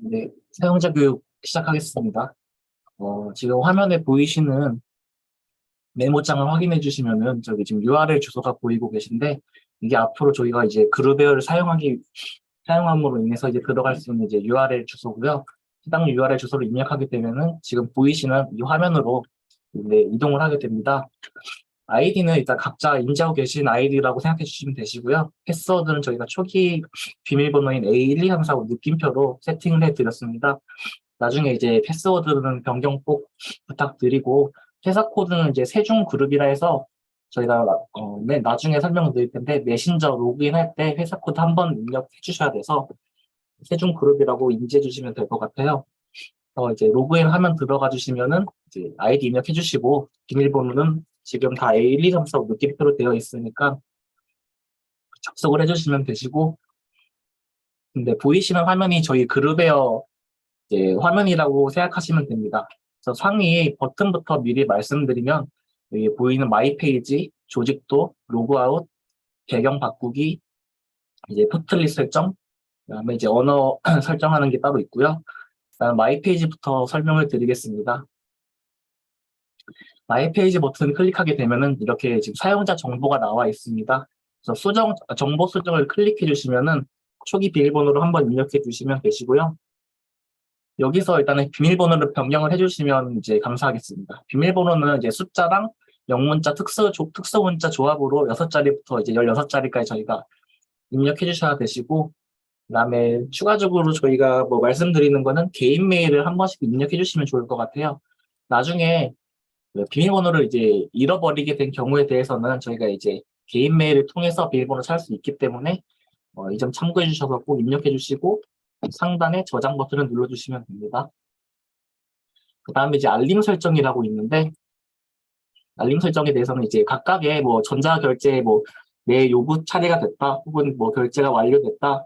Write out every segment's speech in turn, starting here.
네, 사용자 교육 시작하겠습니다. 지금 화면에 보이시는 메모장을 확인해 주시면은 저기 지금 URL 주소가 보이고 계신데 이게 앞으로 저희가 이제 그룹웨어를 사용함으로 인해서 이제 들어갈 수 있는 이제 URL 주소고요. 해당 URL 주소를 입력하게 되면은 지금 보이시는 이 화면으로 네, 이동을 하게 됩니다. 아이디는 일단 각자 인지하고 계신 아이디라고 생각해 주시면 되시고요. 패스워드는 저희가 초기 비밀번호인 A12345 느낌표로 세팅을 해 드렸습니다. 나중에 이제 패스워드는 변경 꼭 부탁드리고 회사 코드는 이제 세중 그룹이라 해서 저희가 맨 나중에 설명을 드릴 텐데 메신저 로그인할 때 회사 코드 한번 입력해 주셔야 돼서 세중 그룹이라고 인지해 주시면 될 것 같아요. 이제 로그인 화면 들어가 주시면은 이제 아이디 입력해 주시고 비밀번호는 지금 다 A12345 느낌표로 되어 있으니까 접속을 해주시면 되시고 근데 보이시는 화면이 저희 그룹웨어 이제 화면이라고 생각하시면 됩니다. 그래서 상위 버튼부터 미리 말씀드리면 여기 보이는 마이 페이지, 조직도, 로그아웃, 배경 바꾸기, 이제 포트리 설정, 그다음에 이제 언어 설정하는 게 따로 있고요. 그다음 마이 페이지부터 설명을 드리겠습니다. 마이 페이지 버튼 클릭하게 되면은 이렇게 지금 사용자 정보가 나와 있습니다. 그래서 정보 수정을 클릭해 주시면은 초기 비밀번호로 한번 입력해 주시면 되시고요. 여기서 일단은 비밀번호를 변경을 해주시면 이제 감사하겠습니다. 비밀번호는 이제 숫자랑 영문자 특수문자 조합으로 6자리부터 이제 16자리까지 저희가 입력해 주셔야 되시고, 그다음에 추가적으로 저희가 뭐 말씀드리는 거는 개인 메일을 한 번씩 입력해 주시면 좋을 것 같아요. 나중에 그 비밀번호를 이제 잃어버리게 된 경우에 대해서는 저희가 이제 개인 메일을 통해서 비밀번호를 찾을 수 있기 때문에 이 점 참고해 주셔서 꼭 입력해 주시고 상단에 저장 버튼을 눌러주시면 됩니다. 그 다음에 이제 알림 설정이라고 있는데 알림 설정에 대해서는 이제 각각의 뭐 전자결제 뭐 내 요구 처리가 됐다 혹은 뭐 결제가 완료됐다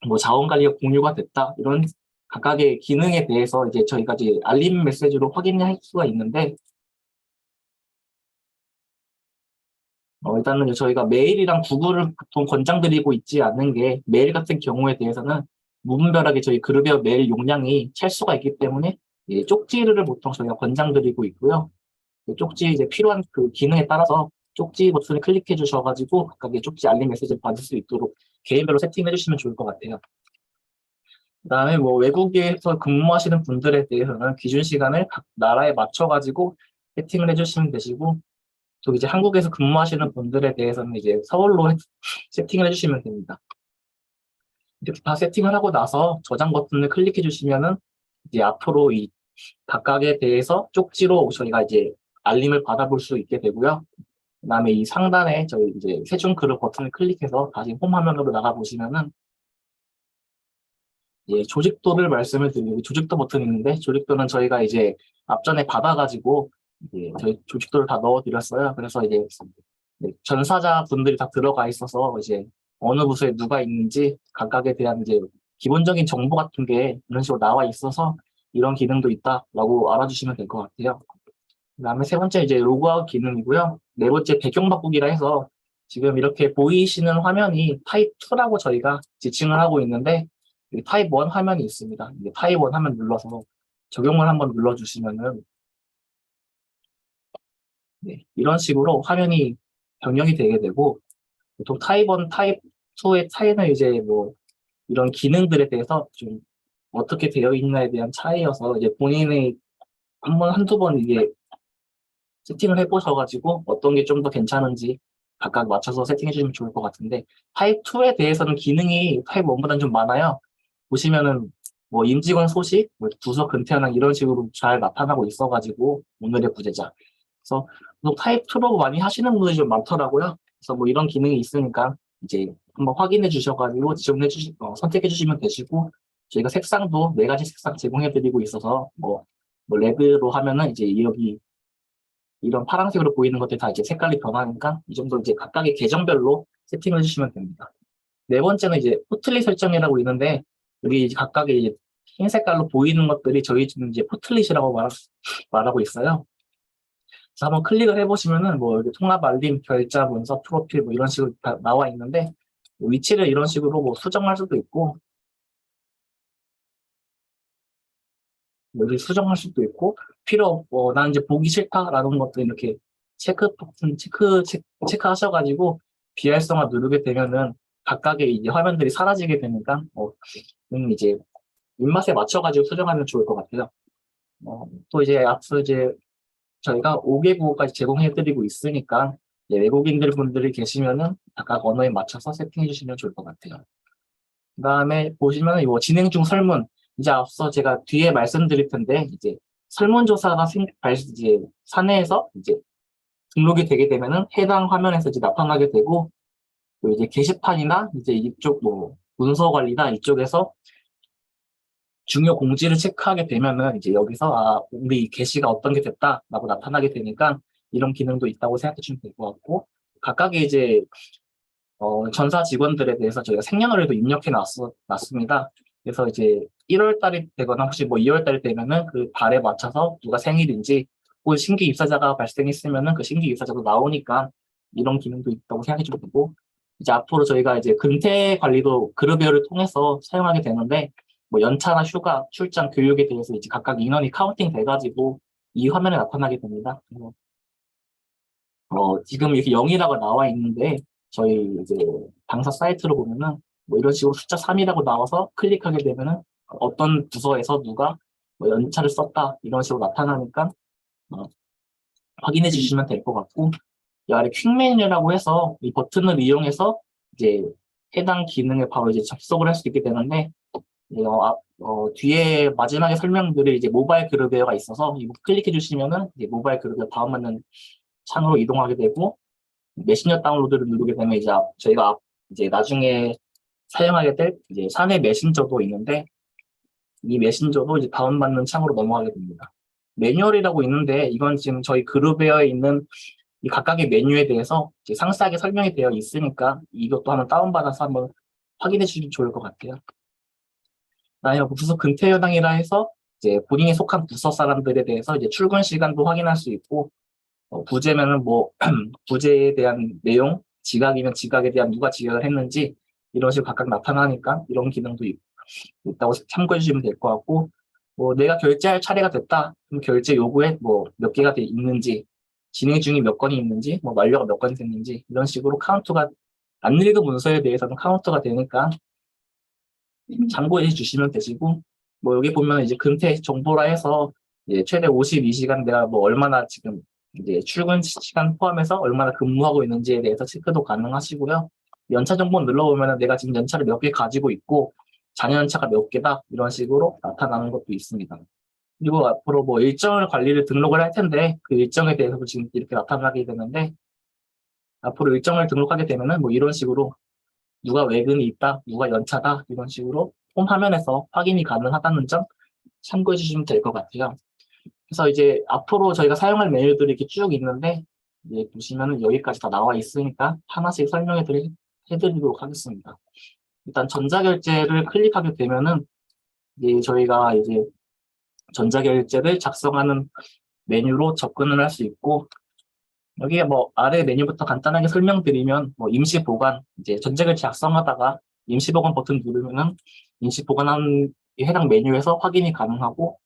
뭐 자원관리가 공유가 됐다 이런 각각의 기능에 대해서 이제 저희가 이제 알림 메시지로 확인할 수가 있는데 일단은 저희가 메일이랑 구글을 보통 권장드리고 있지 않는 게 메일 같은 경우에 대해서는 무분별하게 저희 그룹의 메일 용량이 찰 수가 있기 때문에 쪽지를 보통 저희가 권장드리고 있고요. 쪽지 이제 필요한 그 기능에 따라서 쪽지 버튼을 클릭해 주셔가지고 각각의 쪽지 알림 메시지를 받을 수 있도록 개인별로 세팅해 주시면 좋을 것 같아요. 그다음에 뭐 외국에서 근무하시는 분들에 대해서는 기준 시간을 각 나라에 맞춰가지고 세팅을 해주시면 되시고 또 이제 한국에서 근무하시는 분들에 대해서는 이제 서울로 세팅을 해주시면 됩니다. 이렇게 다 세팅을 하고 나서 저장 버튼을 클릭해 주시면은 이제 앞으로 이 각각에 대해서 쪽지로 저희가 이제 알림을 받아볼 수 있게 되고요. 그다음에 이 상단에 저희 이제 세중 그룹 버튼을 클릭해서 다시 홈 화면으로 나가 보시면은 조직도를 말씀을 드리고 조직도 버튼이 있는데 조직도는 저희가 이제 앞전에 받아가지고 이제 저희 조직도를 다 넣어드렸어요. 그래서 이제 전사자 분들이 다 들어가 있어서 이제 어느 부서에 누가 있는지 각각에 대한 이제 기본적인 정보 같은 게 이런 식으로 나와 있어서 이런 기능도 있다라고 알아주시면 될 것 같아요. 그다음에 세 번째 이제 로그아웃 기능이고요. 네 번째 배경 바꾸기라 해서 지금 이렇게 보이시는 화면이 타입 2라고 저희가 지칭을 하고 있는데 타입 1 화면이 있습니다. 타입 1 화면 눌러서 적용을 한번 눌러주시면은 이런 식으로 화면이 변경이 되게 되고 보통 타입 1, 타입 2의 차이는 이제 뭐 이런 기능들에 대해서 좀 어떻게 되어 있나에 대한 차이여서 이제 본인이 한두 번 이게 세팅을 해보셔가지고 어떤 게 좀 더 괜찮은지 각각 맞춰서 세팅해 주시면 좋을 것 같은데 타입 2에 대해서는 기능이 타입 1보다는 좀 많아요. 보시면은 뭐 임직원 소식, 뭐 부서 근태현황 이런 식으로 잘 나타나고 있어가지고 오늘의 부재자. 그래서 타입 2로 많이 하시는 분들이 좀 많더라고요. 그래서 뭐 이런 기능이 있으니까 이제 한번 확인해 주셔가지고 선택해 주시면 되시고 저희가 색상도 4가지 색상 제공해 드리고 있어서 뭐 레드로 하면은 이제 여기 이런 파란색으로 보이는 것들 다 이제 색깔이 변하니까 이 정도 이제 각각의 계정별로 세팅을 해주시면 됩니다. 네 번째는 이제 포틀리 설정이라고 있는데 여기 이제 각각의 이제 흰 색깔로 보이는 것들이 저희 지금 이제 포틀릿이라고 말하고 있어요. 그래서 한번 클릭을 해보시면은 뭐 여기 통합 알림, 결자, 문서, 프로필 뭐 이런 식으로 다 나와 있는데 위치를 이런 식으로 뭐 수정할 수도 있고 여기 수정할 수도 있고, 나는 이제 보기 싫다라는 것도 이렇게 체크하셔가지고, 비활성화 누르게 되면은 각각의 이제 화면들이 사라지게 되니까, 이제 입맛에 맞춰가지고 수정하면 좋을 것 같아요. 또 이제 앞서 이제 저희가 5개국어까지 제공해드리고 있으니까, 외국인들 분들이 계시면은 각각 언어에 맞춰서 세팅해 주시면 좋을 것 같아요. 그 다음에 보시면은 이 진행 중 설문, 이제 앞서 제가 뒤에 말씀드릴 텐데, 이제 설문조사가 이제 사내에서 이제 등록이 되게 되면은 해당 화면에서 이제 나타나게 되고, 또 이제 게시판이나 이제 이쪽 문서 관리나 이쪽에서 중요 공지를 체크하게 되면은 이제 여기서 우리 게시가 어떤 게 됐다라고 나타나게 되니까 이런 기능도 있다고 생각해 주시면 될 것 같고, 각각의 이제 전사 직원들에 대해서 저희가 생년월일도 입력해 놨습니다. 그래서 이제 1월 달이 되거나 혹시 2월 달이 되면은 그 달에 맞춰서 누가 생일인지, 혹은 신규 입사자가 발생했으면은 그 신규 입사자도 나오니까 이런 기능도 있다고 생각해 주면 되고, 이제 앞으로 저희가 이제 근태 관리도 그룹웨어를 통해서 사용하게 되는데, 연차나 휴가, 출장, 교육에 대해서 이제 각각 인원이 카운팅 돼가지고 이 화면에 나타나게 됩니다. 지금 이렇게 0이라고 나와 있는데, 저희 이제 당사 사이트로 보면은 이런 식으로 숫자 3이라고 나와서 클릭하게 되면은 어떤 부서에서 누가 연차를 썼다 이런 식으로 나타나니까 확인해 주시면 될 것 같고, 이 아래 퀵 메뉴라고 해서 이 버튼을 이용해서 이제 해당 기능에 바로 이제 접속을 할 수 있게 되는데, 뒤에 마지막에 설명드릴 이제 모바일 그룹웨어가 있어서 이거 클릭해 주시면은 이제 모바일 그룹웨어 다음에는 창으로 이동하게 되고, 메신저 다운로드를 누르게 되면 이제 저희가 이제 나중에 사용하게 될 이제 사내 메신저도 있는데, 이 메신저도 이제 다운받는 창으로 넘어가게 됩니다. 매뉴얼이라고 있는데 이건 지금 저희 그룹웨어에 있는 이 각각의 메뉴에 대해서 이제 상세하게 설명이 되어 있으니까 이것도 한번 다운받아서 한번 확인해 주시면 좋을 것 같아요. 그다음에 부서 근태 현황이라 해서 이제 본인이 속한 부서 사람들에 대해서 이제 출근 시간도 확인할 수 있고, 부재면은 부재에 대한 내용, 지각이면 지각에 대한 누가 지각을 했는지 이런 식으로 각각 나타나니까 이런 기능도 있다고 참고해 주시면 될 것 같고, 내가 결제할 차례가 됐다, 그럼 결제 요구에 몇 개가 있는지, 진행 중이 몇 건이 있는지, 완료가 몇 건이 됐는지 이런 식으로 카운트가 안 읽은 문서에 대해서는 카운트가 되니까 참고해 주시면 되시고, 여기 보면 이제 근태 정보라 해서 이제 최대 52시간 내가 얼마나 지금 이제 출근 시간 포함해서 얼마나 근무하고 있는지에 대해서 체크도 가능하시고요. 연차 정보 눌러보면 내가 지금 연차를 몇 개 가지고 있고 잔여 연차가 몇 개다 이런 식으로 나타나는 것도 있습니다. 그리고 앞으로 일정을 관리를 등록을 할 텐데 그 일정에 대해서도 지금 이렇게 나타나게 되는데, 앞으로 일정을 등록하게 되면은 이런 식으로 누가 외근이 있다, 누가 연차다 이런 식으로 홈 화면에서 확인이 가능하다는 점 참고해 주시면 될 것 같아요. 그래서 이제 앞으로 저희가 사용할 메뉴들이 이렇게 쭉 있는데, 이제 보시면은 여기까지 다 나와 있으니까 하나씩 해드리도록 하겠습니다. 일단 전자결제를 클릭하게 되면은 이제 저희가 이제 전자결제를 작성하는 메뉴로 접근을 할 수 있고, 여기에 아래 메뉴부터 간단하게 설명드리면 임시 보관, 이제 전자결제 작성하다가 임시 보관 버튼 누르면은 임시 보관한 해당 메뉴에서 확인이 가능하고,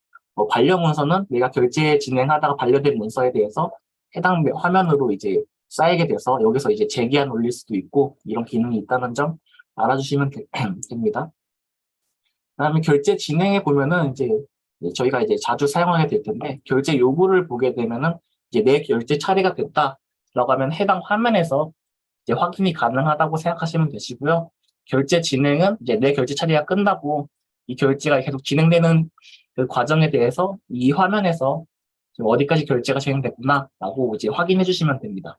반려 문서는 내가 결제 진행하다가 반려된 문서에 대해서 해당 화면으로 이제 쌓이게 돼서 여기서 이제 재기한 올릴 수도 있고 이런 기능이 있다는 점 알아주시면 됩니다. 그다음에 결제 진행해 보면은 이제 저희가 이제 자주 사용하게 될 텐데, 결제 요구를 보게 되면은 이제 내 결제 처리가 됐다라고 하면 해당 화면에서 이제 확인이 가능하다고 생각하시면 되시고요. 결제 진행은 이제 내 결제 처리가 끝나고 이 결제가 계속 진행되는 그 과정에 대해서 이 화면에서 지금 어디까지 결제가 진행됐구나라고 이제 확인해 주시면 됩니다.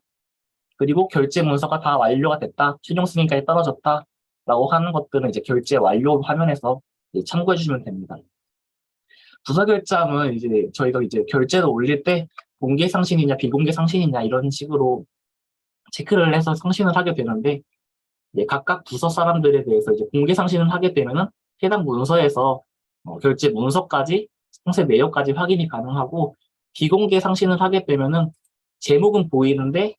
그리고 결제 문서가 다 완료가 됐다, 최종 승인까지 떨어졌다라고 하는 것들은 이제 결제 완료 화면에서 참고해 주시면 됩니다. 부서 결제함은 이제 저희가 이제 결제를 올릴 때 공개 상신이냐 비공개 상신이냐 이런 식으로 체크를 해서 상신을 하게 되는데, 각각 부서 사람들에 대해서 이제 공개 상신을 하게 되면은 해당 문서에서 결제 문서까지 상세 내역까지 확인이 가능하고, 비공개 상신을 하게 되면은 제목은 보이는데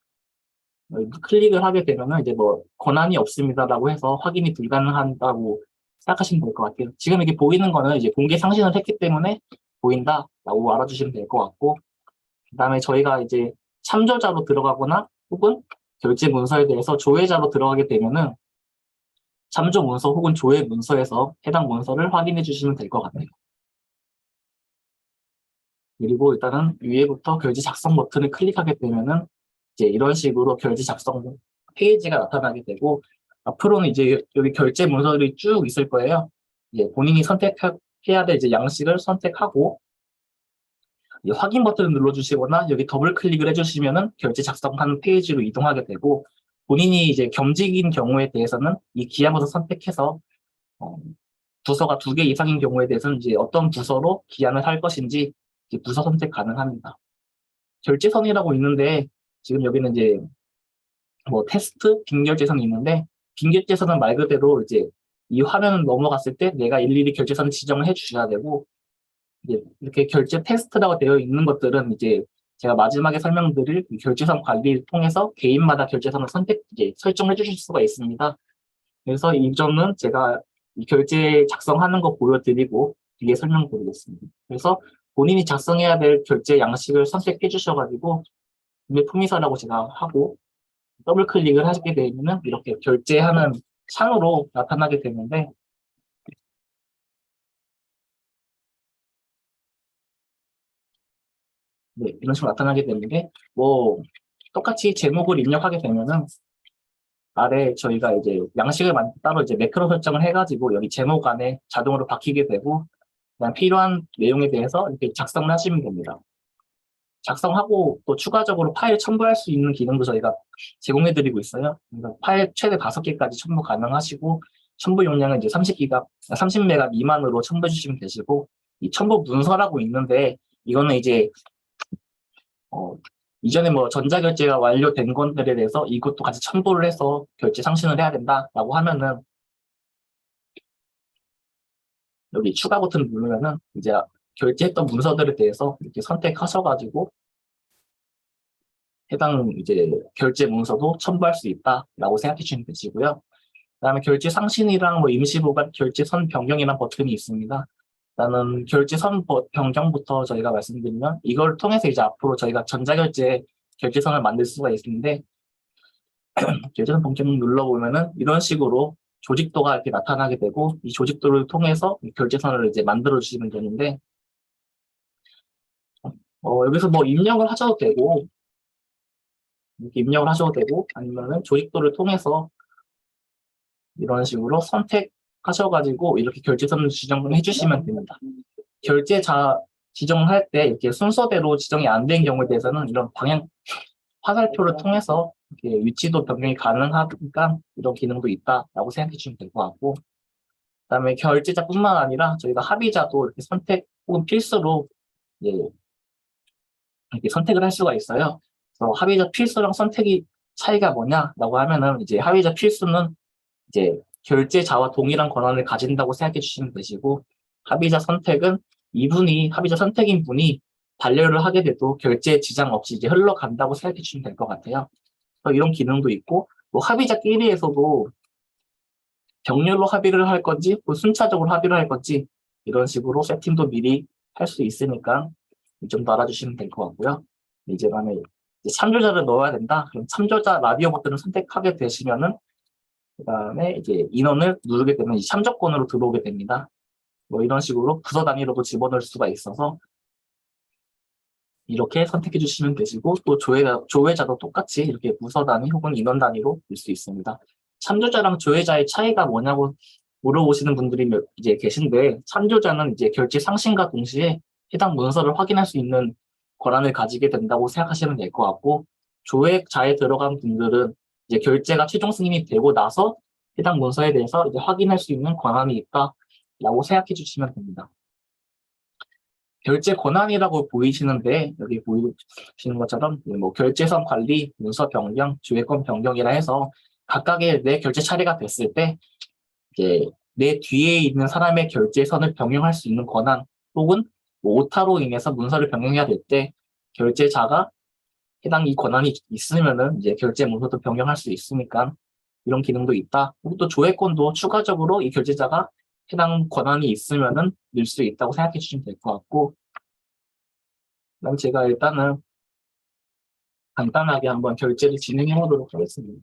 클릭을 하게 되면은 이제 권한이 없습니다라고 해서 확인이 불가능하다고 생각하시면 될 것 같아요. 지금 이게 보이는 거는 이제 공개 상신을 했기 때문에 보인다라고 알아주시면 될 것 같고, 그다음에 저희가 이제 참조자로 들어가거나 혹은 결제 문서에 대해서 조회자로 들어가게 되면은 참조 문서 혹은 조회 문서에서 해당 문서를 확인해 주시면 될 것 같아요. 그리고 일단은 위에부터 결제 작성 버튼을 클릭하게 되면은 이제 이런 식으로 결제 작성 페이지가 나타나게 되고, 앞으로는 이제 여기 결제 문서들이 쭉 있을 거예요. 이제 본인이 선택해야 될 이제 양식을 선택하고 확인 버튼을 눌러주시거나 여기 더블 클릭을 해주시면은 결제 작성하는 페이지로 이동하게 되고, 본인이 이제 겸직인 경우에 대해서는 이 기한부서 선택해서 부서가 2개 이상인 경우에 대해서는 이제 어떤 부서로 기한을 할 것인지 이제 부서 선택 가능합니다. 결제선이라고 있는데 지금 여기는 이제 뭐 테스트 빈결제선이 있는데, 빈결제선은 말 그대로 이제 이 화면을 넘어갔을 때 내가 일일이 결제선 지정을 해주셔야 되고, 이제 이렇게 결제 테스트라고 되어 있는 것들은 이제 제가 마지막에 설명드릴 결제선 관리를 통해서 개인마다 결제선을 이제 설정해 주실 수가 있습니다. 그래서 이 점은 제가 이 결제 작성하는 거 보여드리고 뒤에 설명드리겠습니다. 그래서 본인이 작성해야 될 결제 양식을 선택해 주셔가지고 구매품의사라고 제가 하고 더블 클릭을 하시게 되면 이렇게 결제하는 창으로 나타나게 되는데, 네, 이런 식으로 나타나게 되는데, 뭐 똑같이 제목을 입력하게 되면은 아래 저희가 이제 양식을 따로 이제 매크로 설정을 해가지고 여기 제목 안에 자동으로 박히게 되고, 그냥 필요한 내용에 대해서 이렇게 작성을 하시면 됩니다. 작성하고 또 추가적으로 파일 첨부할 수 있는 기능도 저희가 제공해드리고 있어요. 그러니까 파일 최대 5개까지 첨부 가능하시고, 첨부 용량은 이제 30메가 미만으로 첨부해 주시면 되시고, 이 첨부 문서라고 있는데 이거는 이제 이전에 뭐 전자결제가 완료된 것들에 대해서 이것도 같이 첨부를 해서 결제 상신을 해야 된다라고 하면은 여기 추가 버튼을 누르면은 이제 결제했던 문서들에 대해서 이렇게 선택하셔가지고 해당 이제 결제 문서도 첨부할 수 있다라고 생각해 주시면 되시고요. 그다음에 결제 상신이랑 뭐 임시 보관, 결제선 변경이라는 버튼이 있습니다. 일단은 결제선 변경부터 저희가 말씀드리면 이걸 통해서 이제 앞으로 저희가 전자결제 결제선을 만들 수가 있는데, 결제선 변경 눌러보면은 이런 식으로 조직도가 이렇게 나타나게 되고, 이 조직도를 통해서 결제선을 이제 만들어 주시면 되는데, 여기서 뭐 입력을 하셔도 되고, 이렇게 입력을 하셔도 되고, 아니면은 조직도를 통해서 이런 식으로 선택하셔가지고 이렇게 결제선을 지정해 주시면 됩니다. 결제자 지정할 때 이렇게 순서대로 지정이 안 된 경우에 대해서는 이런 방향 화살표를 통해서 이렇게 위치도 변경이 가능하니까 이런 기능도 있다라고 생각해 주시면 될 것 같고, 그다음에 결제자뿐만 아니라 저희가 합의자도 이렇게 선택 혹은 필수로 예, 이렇게 선택을 할 수가 있어요. 그래서 합의자 필수랑 선택이 차이가 뭐냐라고 하면은 이제 합의자 필수는 이제 결제자와 동일한 권한을 가진다고 생각해 주시면 되시고, 합의자 선택은 합의자 선택인 분이 반려를 하게 돼도 결제 지장 없이 이제 흘러간다고 생각해 주시면 될 것 같아요. 이런 기능도 있고, 뭐 합의자끼리에서도 병렬로 합의를 할 건지, 뭐 순차적으로 합의를 할 건지 이런 식으로 세팅도 미리 할 수 있으니까 좀 더 알아주시면 될 것 같고요. 이제 다음에 참조자를 넣어야 된다. 그럼 참조자 라디오 버튼을 선택하게 되시면은 그다음에 이제 인원을 누르게 되면 참조권으로 들어오게 됩니다. 뭐 이런 식으로 부서 단위로도 집어넣을 수가 있어서 이렇게 선택해 주시면 되시고, 또 조회자도 똑같이 이렇게 부서 단위 혹은 인원 단위로 볼 수 있습니다. 참조자랑 조회자의 차이가 뭐냐고 물어보시는 분들이 이제 계신데, 참조자는 이제 결제 상신과 동시에 해당 문서를 확인할 수 있는 권한을 가지게 된다고 생각하시면 될 것 같고, 조회자에 들어간 분들은 이제 결제가 최종 승인이 되고 나서 해당 문서에 대해서 이제 확인할 수 있는 권한이 있다라고 생각해 주시면 됩니다. 결제 권한이라고 보이시는데 여기 보이시는 것처럼 뭐 결제선 관리, 문서 변경, 주회권 변경이라 해서 각각의 내 결제 차례가 됐을 때 이제 내 뒤에 있는 사람의 결제선을 변경할 수 있는 권한, 혹은 뭐 오타로 인해서 문서를 변경해야 될 때 결제자가 해당 이 권한이 있으면은 이제 결제 문서도 변경할 수 있으니까 이런 기능도 있다. 그리고 또 조회권도 추가적으로 이 결제자가 해당 권한이 있으면은 넣을 수 있다고 생각해 주시면 될 것 같고, 그럼 제가 일단은 간단하게 한번 결제를 진행해 보도록 하겠습니다.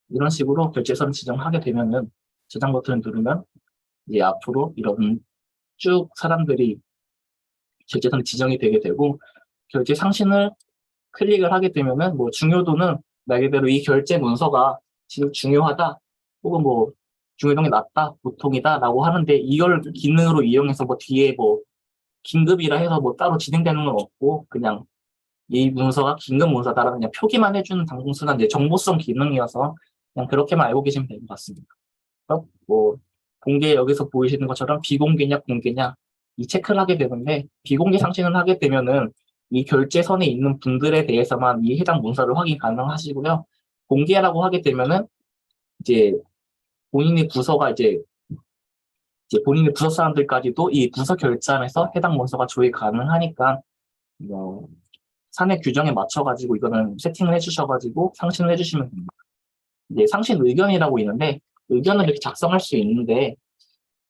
이런 식으로 결제선 지정하게 되면은 저장 버튼을 누르면 이제 앞으로 이런 쭉 사람들이 결제선이 지정이 되게 되고, 결제 상신을 클릭을 하게 되면은 뭐 중요도는 말 그대로 이 결제 문서가 지금 중요하다 혹은 뭐 중요성이 낮다, 보통이다라고 하는데, 이걸 기능으로 이용해서 뭐 뒤에 뭐 긴급이라 해서 뭐 따로 진행되는 건 없고, 그냥 이 문서가 긴급 문서다라는 그냥 표기만 해주는 단순한 이제 정보성 기능이어서 그냥 그렇게만 알고 계시면 될 것 같습니다. 뭐 공개, 여기서 보이시는 것처럼 비공개냐 공개냐 이 체크를 하게 되는데, 비공개 상신을 하게 되면은 이 결제선에 있는 분들에 대해서만 이 해당 문서를 확인 가능하시고요. 공개라고 하게 되면은 이제 본인의 부서가 이제 본인의 부서 사람들까지도 이 부서 결제함에서 해당 문서가 조회 가능하니까, 뭐 사내 규정에 맞춰가지고 이거는 세팅을 해주셔가지고 상신을 해주시면 됩니다. 이제 상신 의견이라고 있는데, 의견을 이렇게 작성할 수 있는데,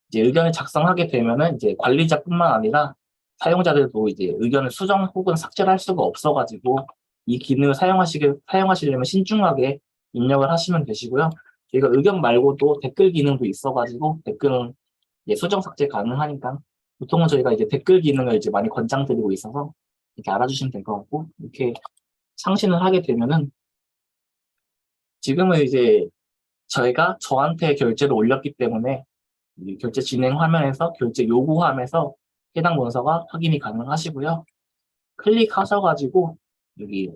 이제 의견을 작성하게 되면은 이제 관리자뿐만 아니라 사용자들도 이제 의견을 수정 혹은 삭제를 할 수가 없어가지고, 이 기능을 사용하시려면 신중하게 입력을 하시면 되시고요. 저희가 의견 말고도 댓글 기능도 있어가지고 댓글은 이제 수정 삭제 가능하니까, 보통은 저희가 이제 댓글 기능을 이제 많이 권장드리고 있어서 이렇게 알아주시면 될 것 같고, 이렇게 상신을 하게 되면은 지금은 이제 저희가 저한테 결제를 올렸기 때문에 이 결제 진행 화면에서 결제 요구함에서 해당 문서가 확인이 가능하시고요. 클릭하셔가지고 여기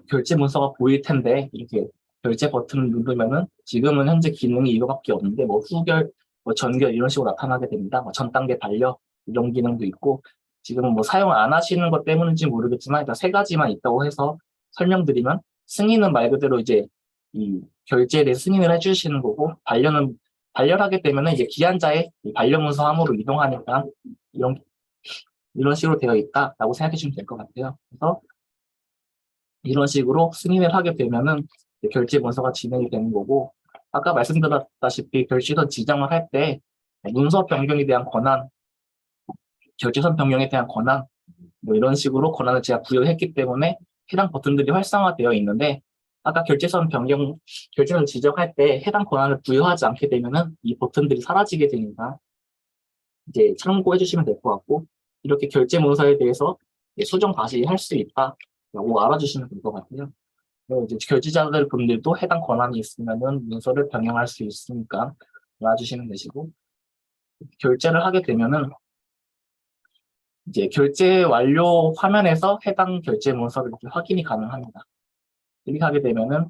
결제 문서가 보일 텐데, 이렇게 결제 버튼을 누르면은 지금은 현재 기능이 이거밖에 없는데 뭐 후결, 뭐 전결 이런 식으로 나타나게 됩니다. 뭐 전 단계 반려 이런 기능도 있고, 지금은 뭐 사용 안 하시는 것 때문인지 모르겠지만 일단 세 가지만 있다고 해서 설명드리면, 승인은 말 그대로 이제 이 결제에 대해 승인을 해주시는 거고, 반려를 하게 되면은 이제 기한자의 반려 문서 함으로 이동하니까 이런 식으로 되어 있다라고 생각해 주시면 될 것 같아요. 그래서 이런 식으로 승인을 하게 되면은 결제 문서가 진행이 되는 거고, 아까 말씀드렸다시피 결제선 지정을 할 때 문서 변경에 대한 권한, 결제선 변경에 대한 권한, 뭐 이런 식으로 권한을 제가 부여했기 때문에 해당 버튼들이 활성화되어 있는데, 아까 결제선을 지정할 때 해당 권한을 부여하지 않게 되면은 이 버튼들이 사라지게 되니까 이제 참고해 주시면 될 것 같고, 이렇게 결제 문서에 대해서 수정 다시 할 수 있다라고 알아주시면 될 것 같아요. 그리고 이제 결제자들 분들도 해당 권한이 있으면은 문서를 변경할 수 있으니까 알아주시면 되시고, 결제를 하게 되면은 이제 결제 완료 화면에서 해당 결제 문서를 이렇게 확인이 가능합니다. 클릭하게 되면은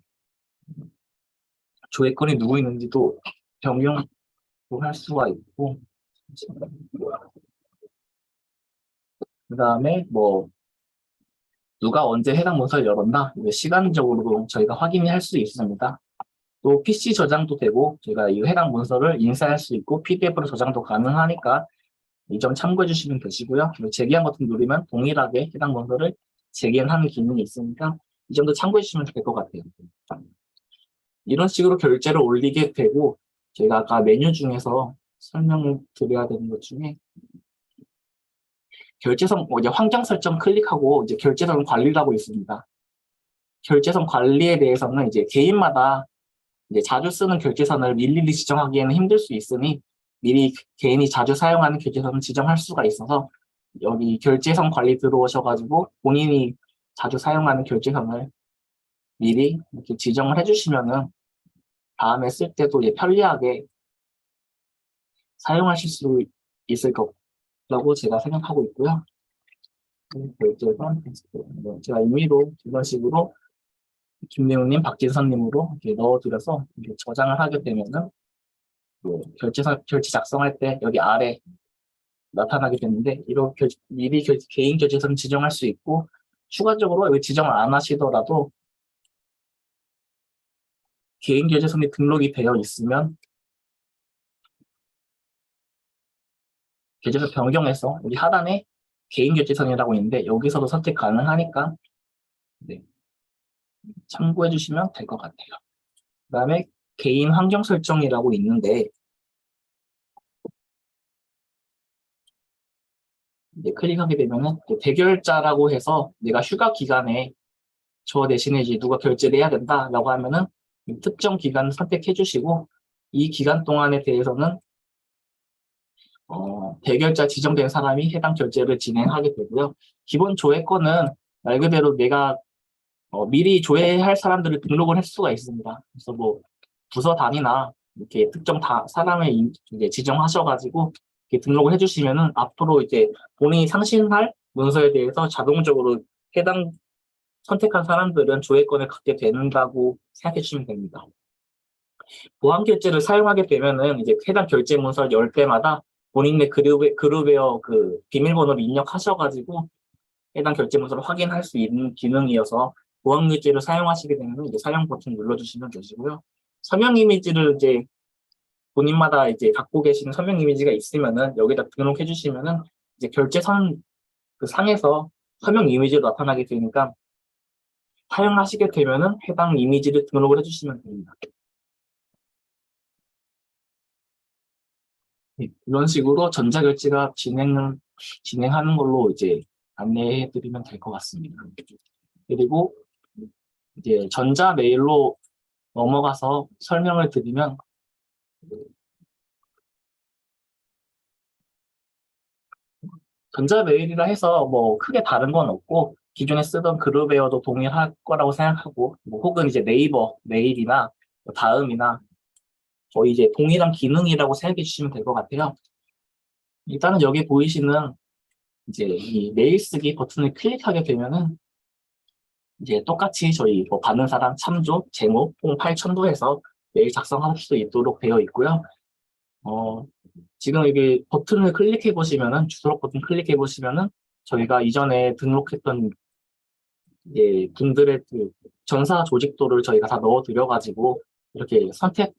조회권이 누구 있는지도 변경할 수가 있고, 그 다음에 뭐 누가 언제 해당 문서를 열었나 시간적으로 저희가 확인이 할 수 있습니다. 또 PC 저장도 되고, 저희가 이 해당 문서를 인쇄할 수 있고 PDF로 저장도 가능하니까 이 점 참고해 주시면 되시고요. 그리고 재기한 버튼 누르면 동일하게 해당 문서를 재기하는 기능이 있으니까 이 점도 참고해 주시면 될 것 같아요. 이런 식으로 결제를 올리게 되고, 저희가 아까 메뉴 중에서 설명을 드려야 되는 것 중에 결제선 이제 환경 설정 클릭하고 이제 결제선 관리라고 있습니다. 결제선 관리에 대해서는 이제 개인마다 이제 자주 쓰는 결제선을 일일이 지정하기에는 힘들 수 있으니 미리 개인이 자주 사용하는 결제선을 지정할 수가 있어서, 여기 결제선 관리 들어오셔가지고 본인이 자주 사용하는 결제선을 미리 이렇게 지정을 해주시면은 다음에 쓸 때도 편리하게 사용하실 수 있을 거라고 제가 생각하고 있고요. 결제선 제가 임의로 이런 식으로 김내우님, 박진선님으로 이렇게 넣어드려서 이렇게 저장을 하게 되면은 결제 작성할 때 여기 아래 나타나게 되는데, 이렇게 미리 개인 결제선 지정할 수 있고, 추가적으로 여기 지정을 안 하시더라도 개인 결제선이 등록이 되어 있으면 결제선 변경해서 여기 하단에 개인 결제선이라고 있는데 여기서도 선택 가능하니까 네, 참고해 주시면 될 것 같아요. 그다음에 개인 환경 설정이라고 있는데 이제 클릭하게 되면은 대결자라고 해서 내가 휴가 기간에 저 대신에 이제 누가 결제를 해야 된다라고 하면은 특정 기간을 선택해 주시고 이 기간 동안에 대해서는 대결자 지정된 사람이 해당 결제를 진행하게 되고요. 기본 조회권은 말 그대로 내가 미리 조회할 사람들을 등록을 할 수가 있습니다. 그래서 뭐 부서 단위나 이렇게 특정 사람을 이제 지정하셔가지고 이렇게 등록을 해주시면은 앞으로 이제 본인이 상신할 문서에 대해서 자동적으로 해당 선택한 사람들은 조회권을 갖게 된다고 생각해 주시면 됩니다. 보안 결제를 사용하게 되면은 이제 해당 결제 문서를 열 때마다 본인의 그룹웨어 그 비밀번호를 입력하셔가지고 해당 결제 문서를 확인할 수 있는 기능이어서 보안 결제를 사용하시게 되면 이제 사용 버튼 눌러주시면 되시고요. 서명 이미지를 이제 본인마다 이제 갖고 계시는 서명 이미지가 있으면은 여기다 등록해 주시면은 이제 결제선 그 상에서 서명 이미지로 나타나게 되니까 사용하시게 되면은 해당 이미지를 등록을 해주시면 됩니다. 네, 이런 식으로 전자결제가 진행하는 걸로 이제 안내해 드리면 될 것 같습니다. 그리고 이제 전자메일로 넘어가서 설명을 드리면 전자메일이라 해서 뭐 크게 다른 건 없고 기존에 쓰던 그룹웨어도 동일할 거라고 생각하고 뭐 혹은 이제 네이버 메일이나 뭐 다음이나 거의 이제 동일한 기능이라고 생각해 주시면 될 것 같아요. 일단은 여기 보이시는 이제 이 메일 쓰기 버튼을 클릭하게 되면은 이제 똑같이 저희 뭐 받는 사람 참조, 제목, 총 8,000도 해서 메일 작성할 수 있도록 되어 있고요. 어, 지금 여기 버튼을 클릭해 보시면은 주소록 버튼 클릭해 보시면은 저희가 이전에 등록했던 분들의 그 전사 조직도를 저희가 다 넣어 드려 가지고 이렇게 선택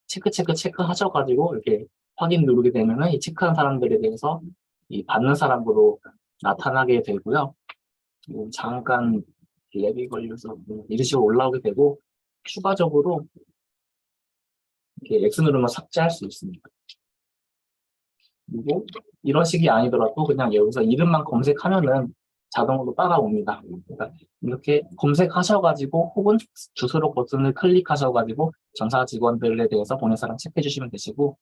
체크 하셔가지고 이렇게 확인 누르게 되면은 이 체크한 사람들에 대해서 이 받는 사람으로 나타나게 되고요. 잠깐 렉이 걸려서 이런 식으로 올라오게 되고 추가적으로 이렇게 X 누르면 삭제할 수 있습니다. 그리고 이런 식이 아니더라도 그냥 여기서 이름만 검색하면은 자동으로 따라옵니다. 그러니까 이렇게 검색하셔가지고 혹은 주소록 버튼을 클릭하셔가지고 전사 직원들에 대해서 보낸 사람 체크해 주시면 되시고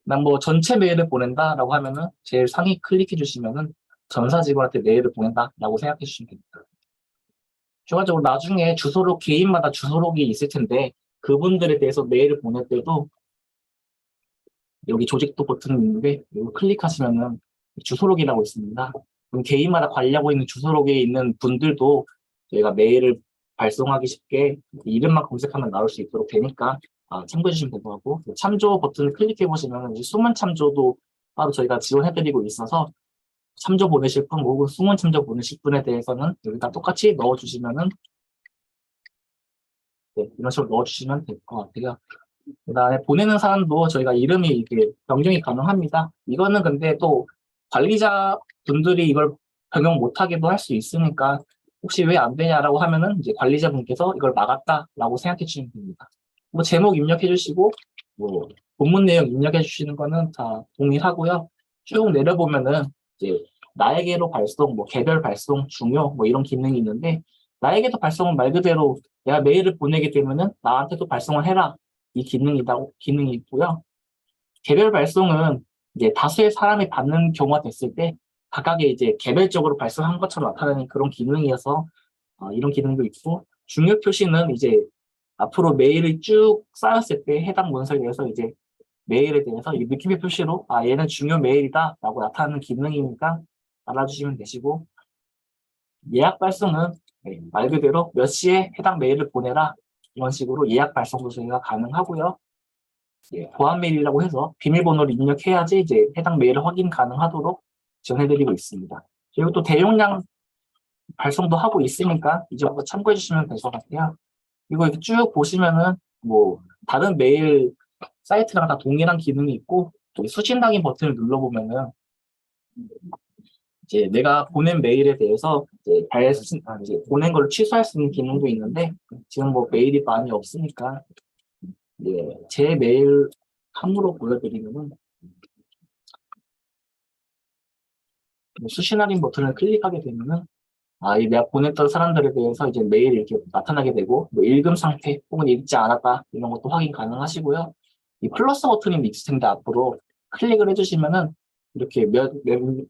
난 뭐 전체 메일을 보낸다라고 하면은 제일 상위 클릭해 주시면은 전사 직원한테 메일을 보낸다라고 생각해 주시면 됩니다. 추가적으로 나중에 주소록 개인마다 주소록이 있을 텐데 그분들에 대해서 메일을 보낼 때도 여기 조직도 버튼이 있는데 이거 클릭하시면은 주소록이라고 있습니다. 그럼 개인마다 관리하고 있는 주소록에 있는 분들도 저희가 메일을 발송하기 쉽게 이름만 검색하면 나올 수 있도록 되니까 참고해 주시면 될 것 같고 참조 버튼을 클릭해 보시면 숨은 참조도 따로 저희가 지원해드리고 있어서 참조 보내실 분 혹은 숨은 참조 보내실 분에 대해서는 여기다 똑같이 넣어주시면은 네, 이런 식으로 넣어주시면 될 것 같아요. 그다음에 보내는 사람도 저희가 이름이 이게 변경이 가능합니다. 이거는 근데 또 관리자 분들이 이걸 변경 못하게도 할 수 있으니까 혹시 왜 안 되냐라고 하면은 이제 관리자분께서 이걸 막았다라고 생각해 주시면 됩니다. 뭐 제목 입력해 주시고 뭐 본문 내용 입력해 주시는 거는 다 동일하고요. 쭉 내려보면은 이제 나에게로 발송, 뭐 개별 발송, 중요 뭐 이런 기능이 있는데 나에게도 발송은 말 그대로 내가 메일을 보내게 되면은 나한테도 발송을 해라. 이 기능이 있고요. 개별 발송은 이제 다수의 사람이 받는 경우가 됐을 때 각각의 이제 개별적으로 발송한 것처럼 나타나는 그런 기능이어서 이런 기능도 있고 중요 표시는 이제 앞으로 메일을 쭉 쌓였을 때 해당 문서에 대해서 이제 메일에 대해서 이 느낌의 표시로 얘는 중요 메일이다 라고 나타나는 기능이니까 알아주시면 되시고 예약 발송은 말 그대로 몇 시에 해당 메일을 보내라 이런 식으로 예약 발송도 저희가 가능하고요. 보안 메일이라고 해서 비밀번호를 입력해야지 이제 해당 메일을 확인 가능하도록 지원해드리고 있습니다. 그리고 또 대용량 발송도 하고 있으니까 이 정도 참고해 주시면 될 것 같아요. 그리고 이렇게 쭉 보시면은 뭐 다른 메일 사이트랑 다 동일한 기능이 있고 또 수신 확인 버튼을 눌러보면은 이제 내가 보낸 메일에 대해서 이제 보낸 걸 취소할 수 있는 기능도 있는데 지금 뭐 메일이 많이 없으니까 제 메일 함으로 보여드리면은 수신 확인 버튼을 클릭하게 되면은 이 내가 보냈던 사람들에 대해서 이제 메일이 이렇게 나타나게 되고 뭐 읽음 상태 혹은 읽지 않았다 이런 것도 확인 가능하시고요. 이 플러스 버튼이 있을 텐데 앞으로 클릭을 해주시면은 이렇게 몇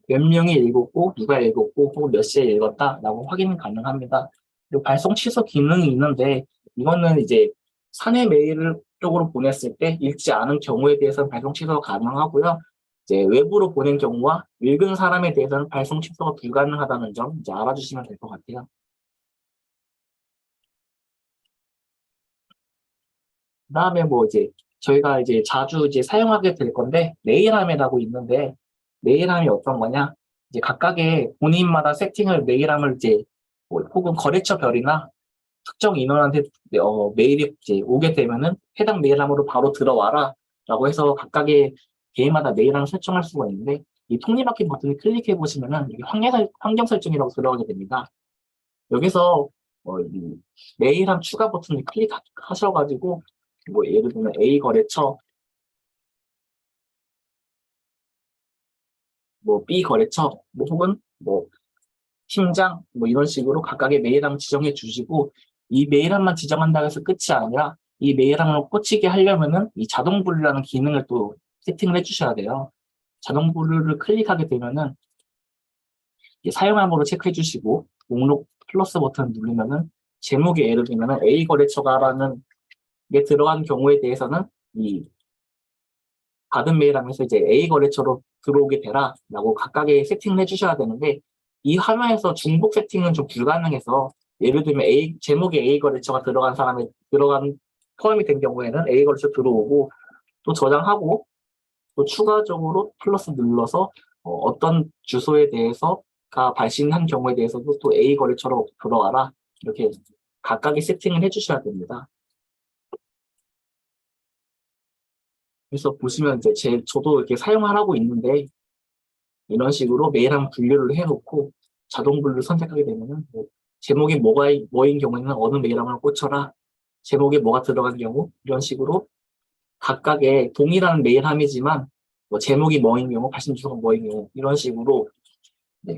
명이 읽었고 누가 읽었고 혹은 몇 시에 읽었다라고 확인 가능합니다. 그리고 발송 취소 기능이 있는데 이거는 이제 사내 메일을 쪽으로 보냈을 때 읽지 않은 경우에 대해서는 발송 취소가 가능하고요. 이제 외부로 보낸 경우와 읽은 사람에 대해서는 발송 취소가 불가능하다는 점 이제 알아주시면 될 것 같아요. 그다음에 뭐 이제 저희가 이제 자주 이제 사용하게 될 건데 메일함이라고 있는데 메일함이 어떤 거냐? 이제 각각의 본인마다 세팅을 메일함을 이제 뭐 혹은 거래처 별이나 특정 인원한테 메일이 이제 오게 되면은 해당 메일함으로 바로 들어와라라고 해서 각각의 개인마다 메일함을 설정할 수가 있는데 이 톱니바퀴 버튼을 클릭해 보시면은 이게 환경 설정이라고 들어가게 됩니다. 여기서 이 메일함 추가 버튼을 클릭하셔가지고 뭐 예를 들면 A 거래처, 뭐 B 거래처, 뭐 혹은 뭐 팀장 뭐 이런 식으로 각각의 메일함을 지정해 주시고 이 메일함만 지정한다고 해서 끝이 아니라 이 메일함을 꽂히게 하려면은 이 자동 분류라는 기능을 또 세팅을 해주셔야 돼요. 자동 분류를 클릭하게 되면은 사용함으로 체크해 주시고 목록 플러스 버튼 누르면은 제목에 예를 들면은 A 거래처가라는 게 들어간 경우에 대해서는 이 받은 메일함에서 이제 A 거래처로 들어오게 되라라고 각각의 세팅을 해주셔야 되는데 이 화면에서 중복 세팅은 좀 불가능해서 예를 들면 제목에 A 거래처가 들어간 포함이 된 경우에는 A 거래처 들어오고 또 저장하고 또 추가적으로 플러스 눌러서 어떤 주소에 대해서가 발신한 경우에 대해서도 또 A 거래처로 들어와라 이렇게 각각의 세팅을 해주셔야 됩니다. 그래서 보시면 이제 저도 이렇게 사용하고 있는데 이런 식으로 메일함 분류를 해놓고 자동 분류 선택하게 되면은 뭐 제목이 뭐인 경우에는 어느 메일함을 꽂혀라 제목에 뭐가 들어간 경우 이런 식으로 각각의 동일한 메일함이지만 뭐 제목이 뭐인 경우 발신 주소가 뭐인 경우 이런 식으로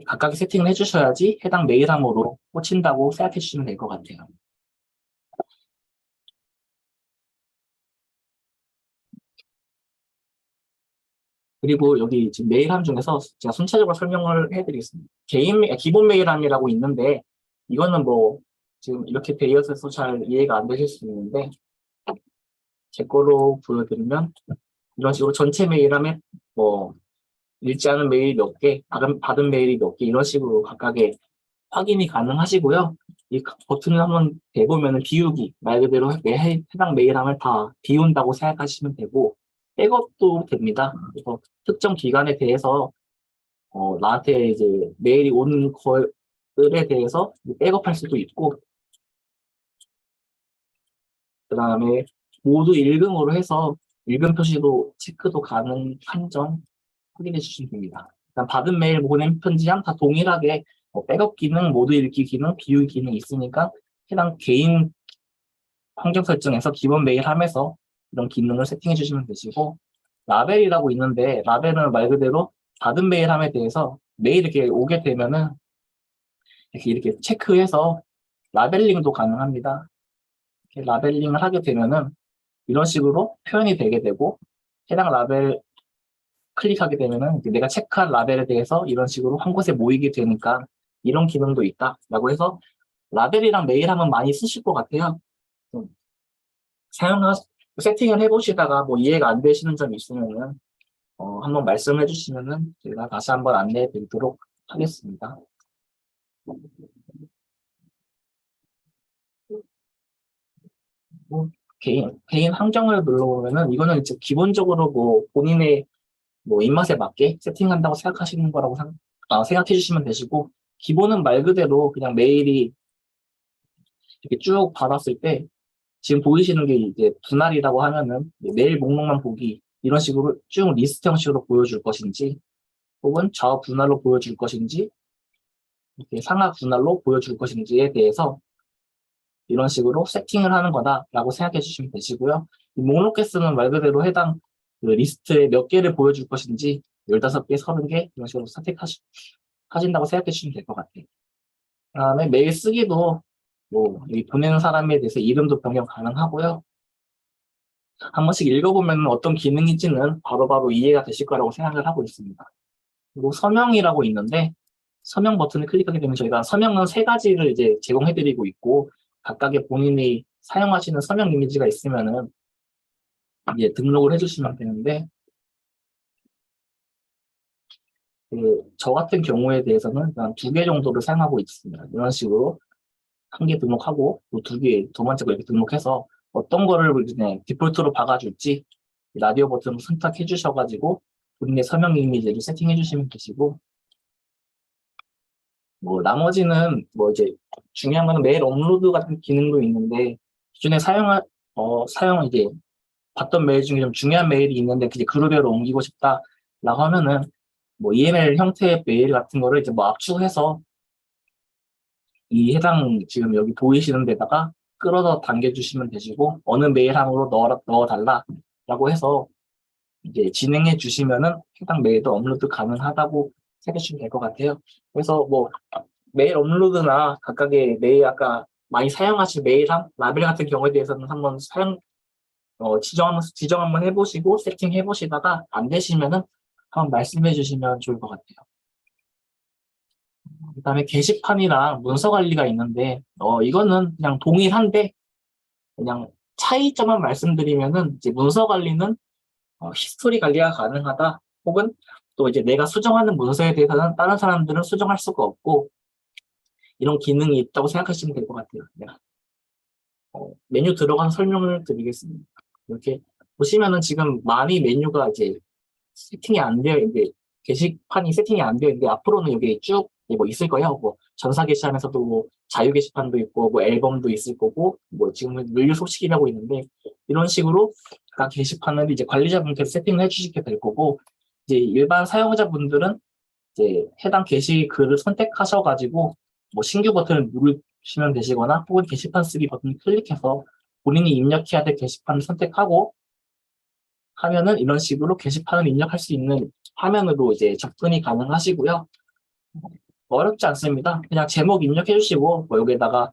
각각의 세팅을 해주셔야지 해당 메일함으로 꽂힌다고 생각해 주시면 될 것 같아요. 그리고 여기 지금 메일함 중에서 제가 순차적으로 설명을 해드리겠습니다. 기본 메일함이라고 있는데 이거는 뭐 지금 이렇게 되어 있어서 잘 이해가 안 되실 수 있는데 제 거로 보여드리면 이런 식으로 전체 메일함에 뭐 읽지 않은 메일이 몇 개, 받은 메일이 몇 개 이런 식으로 각각의 확인이 가능하시고요. 이 버튼을 한번 대보면 비우기 말 그대로 해당 메일함을 다 비운다고 생각하시면 되고 백업도 됩니다. 그래서 특정 기간에 대해서 나한테 이제 메일이 온 것들에 대해서 백업할 수도 있고 그 다음에 모두 읽음으로 해서 읽음 표시도 체크도 가능한 점 확인해 주시면 됩니다. 일단 받은 메일 보낸 편지함 다 동일하게 백업 기능, 모두 읽기 기능, 비우기 기능이 있으니까 해당 개인 환경 설정에서 기본 메일 함에서 이런 기능을 세팅해 주시면 되시고 라벨이라고 있는데 라벨은 말 그대로 받은 메일함에 대해서 메일 이렇게 오게 되면은 이렇게 체크해서 라벨링도 가능합니다. 이렇게 라벨링을 하게 되면은 이런 식으로 표현이 되게 되고 해당 라벨 클릭하게 되면은 내가 체크한 라벨에 대해서 이런 식으로 한 곳에 모이게 되니까 이런 기능도 있다라고 해서 라벨이랑 메일함은 많이 쓰실 것 같아요. 사용하 세팅을 해보시다가 뭐 이해가 안 되시는 점이 있으면은 한번 말씀해 주시면은 제가 다시 한번 안내해 드리도록 하겠습니다. 뭐 개인 환경을 눌러보면은 이거는 이제 기본적으로 뭐 본인의 뭐 입맛에 맞게 세팅한다고 생각하시는 거라고 생각해 주시면 되시고 기본은 말 그대로 그냥 메일이 이렇게 쭉 받았을 때 지금 보이시는 게 이제 분할이라고 하면은 메일 목록만 보기 이런 식으로 쭉 리스트 형식으로 보여줄 것인지 혹은 좌우 분할로 보여줄 것인지, 이렇게 상하 분할로 보여줄 것인지에 대해서 이런 식으로 세팅을 하는 거다라고 생각해 주시면 되시고요. 이 목록 개수는 말 그대로 해당 그 리스트에 몇 개를 보여줄 것인지 15개, 30개 이런 식으로 하신다고 생각해 주시면 될 것 같아요. 그다음에 메일 쓰기도 뭐 이 보내는 사람에 대해서 이름도 변경 가능하고요. 한 번씩 읽어보면 어떤 기능인지는 바로바로 이해가 되실 거라고 생각을 하고 있습니다. 그리고 서명이라고 있는데 서명 버튼을 클릭하게 되면 저희가 서명은 3가지를 이제 제공해드리고 있고 각각의 본인이 사용하시는 서명 이미지가 있으면은 이제 등록을 해주시면 되는데 저 같은 경우에 대해서는 한 2개 정도를 사용하고 있습니다. 이런 식으로 한 개 등록하고 또 2개, 두 번째 거 이렇게 등록해서 어떤 거를 그냥 디폴트로 박아줄지 라디오 버튼을 선택해 주셔가지고 본인의 서명 이미지를 세팅해 주시면 되시고 뭐 나머지는 뭐 이제 중요한 거는 메일 업로드 같은 기능도 있는데 기존에 사용 이제 봤던 메일 중에 좀 중요한 메일이 있는데 이제 그룹별로 옮기고 싶다라고 하면은 뭐 EML 형태의 메일 같은 거를 이제 뭐 압축해서 이 해당 지금 여기 보이시는 데다가 끌어서 당겨주시면 되시고 어느 메일함으로 넣어달라라고 해서 이제 진행해 주시면은 해당 메일도 업로드 가능하다고 생각하시면 될 것 같아요. 그래서 뭐 메일 업로드나 각각의 메일 아까 많이 사용하실 메일함, 라벨 같은 경우에 대해서는 한번 지정 한번 해보시고 세팅해 보시다가 안 되시면은 한번 말씀해 주시면 좋을 것 같아요. 그다음에 게시판이랑 문서 관리가 있는데 이거는 그냥 동일한데 그냥 차이점만 말씀드리면은 이제 문서 관리는 히스토리 관리가 가능하다. 혹은 또 이제 내가 수정하는 문서에 대해서는 다른 사람들은 수정할 수가 없고 이런 기능이 있다고 생각하시면 될 것 같아요. 메뉴 들어가서 설명을 드리겠습니다. 이렇게 보시면은 지금 많이 메뉴가 이제 세팅이 안 되어 있는데 게시판이 세팅이 안 되어 있는데 앞으로는 여기 쭉 뭐 있을 거예요. 뭐 전사 게시판에서도 뭐 자유 게시판도 있고 뭐 앨범도 있을 거고 뭐 지금은 물류 소식이라고 있는데 이런 식으로 각 게시판을 이제 관리자분께서 세팅을 해주시게 될 거고 이제 일반 사용자분들은 이제 해당 게시글을 선택하셔가지고 뭐 신규 버튼을 누르시면 되시거나 혹은 게시판 쓰기 버튼을 클릭해서 본인이 입력해야 될 게시판을 선택하고 하면은 이런 식으로 게시판을 입력할 수 있는 화면으로 이제 접근이 가능하시고요. 어렵지 않습니다. 그냥 제목 입력해 주시고 뭐 여기에다가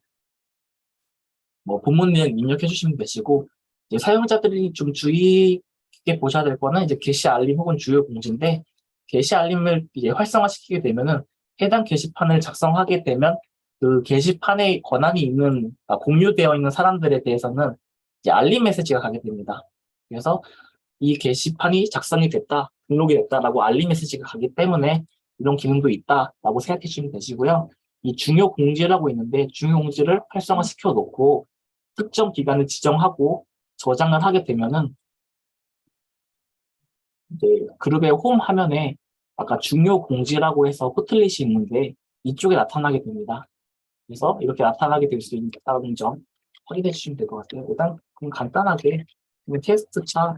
뭐 본문 내용 입력해 주시면 되시고 이제 사용자들이 좀 주의 깊게 보셔야 될 거는 이제 게시 알림 혹은 주요 공지인데 게시 알림을 이제 활성화시키게 되면은 해당 게시판을 작성하게 되면 그 게시판에 권한이 있는 공유되어 있는 사람들에 대해서는 이제 알림 메시지가 가게 됩니다. 그래서 이 게시판이 작성이 됐다, 등록이 됐다라고 알림 메시지가 가기 때문에 이런 기능도 있다라고 생각해 주시면 되시고요. 이 중요 공지라고 있는데 중요 공지를 활성화시켜 놓고 특정 기간을 지정하고 저장을 하게 되면은 이제 그룹의 홈 화면에 아까 중요 공지라고 해서 포틀릿이 있는데 이쪽에 나타나게 됩니다. 그래서 이렇게 나타나게 될 수 있다는 점 확인해 주시면 될 것 같아요. 일단 그럼 간단하게 테스트 차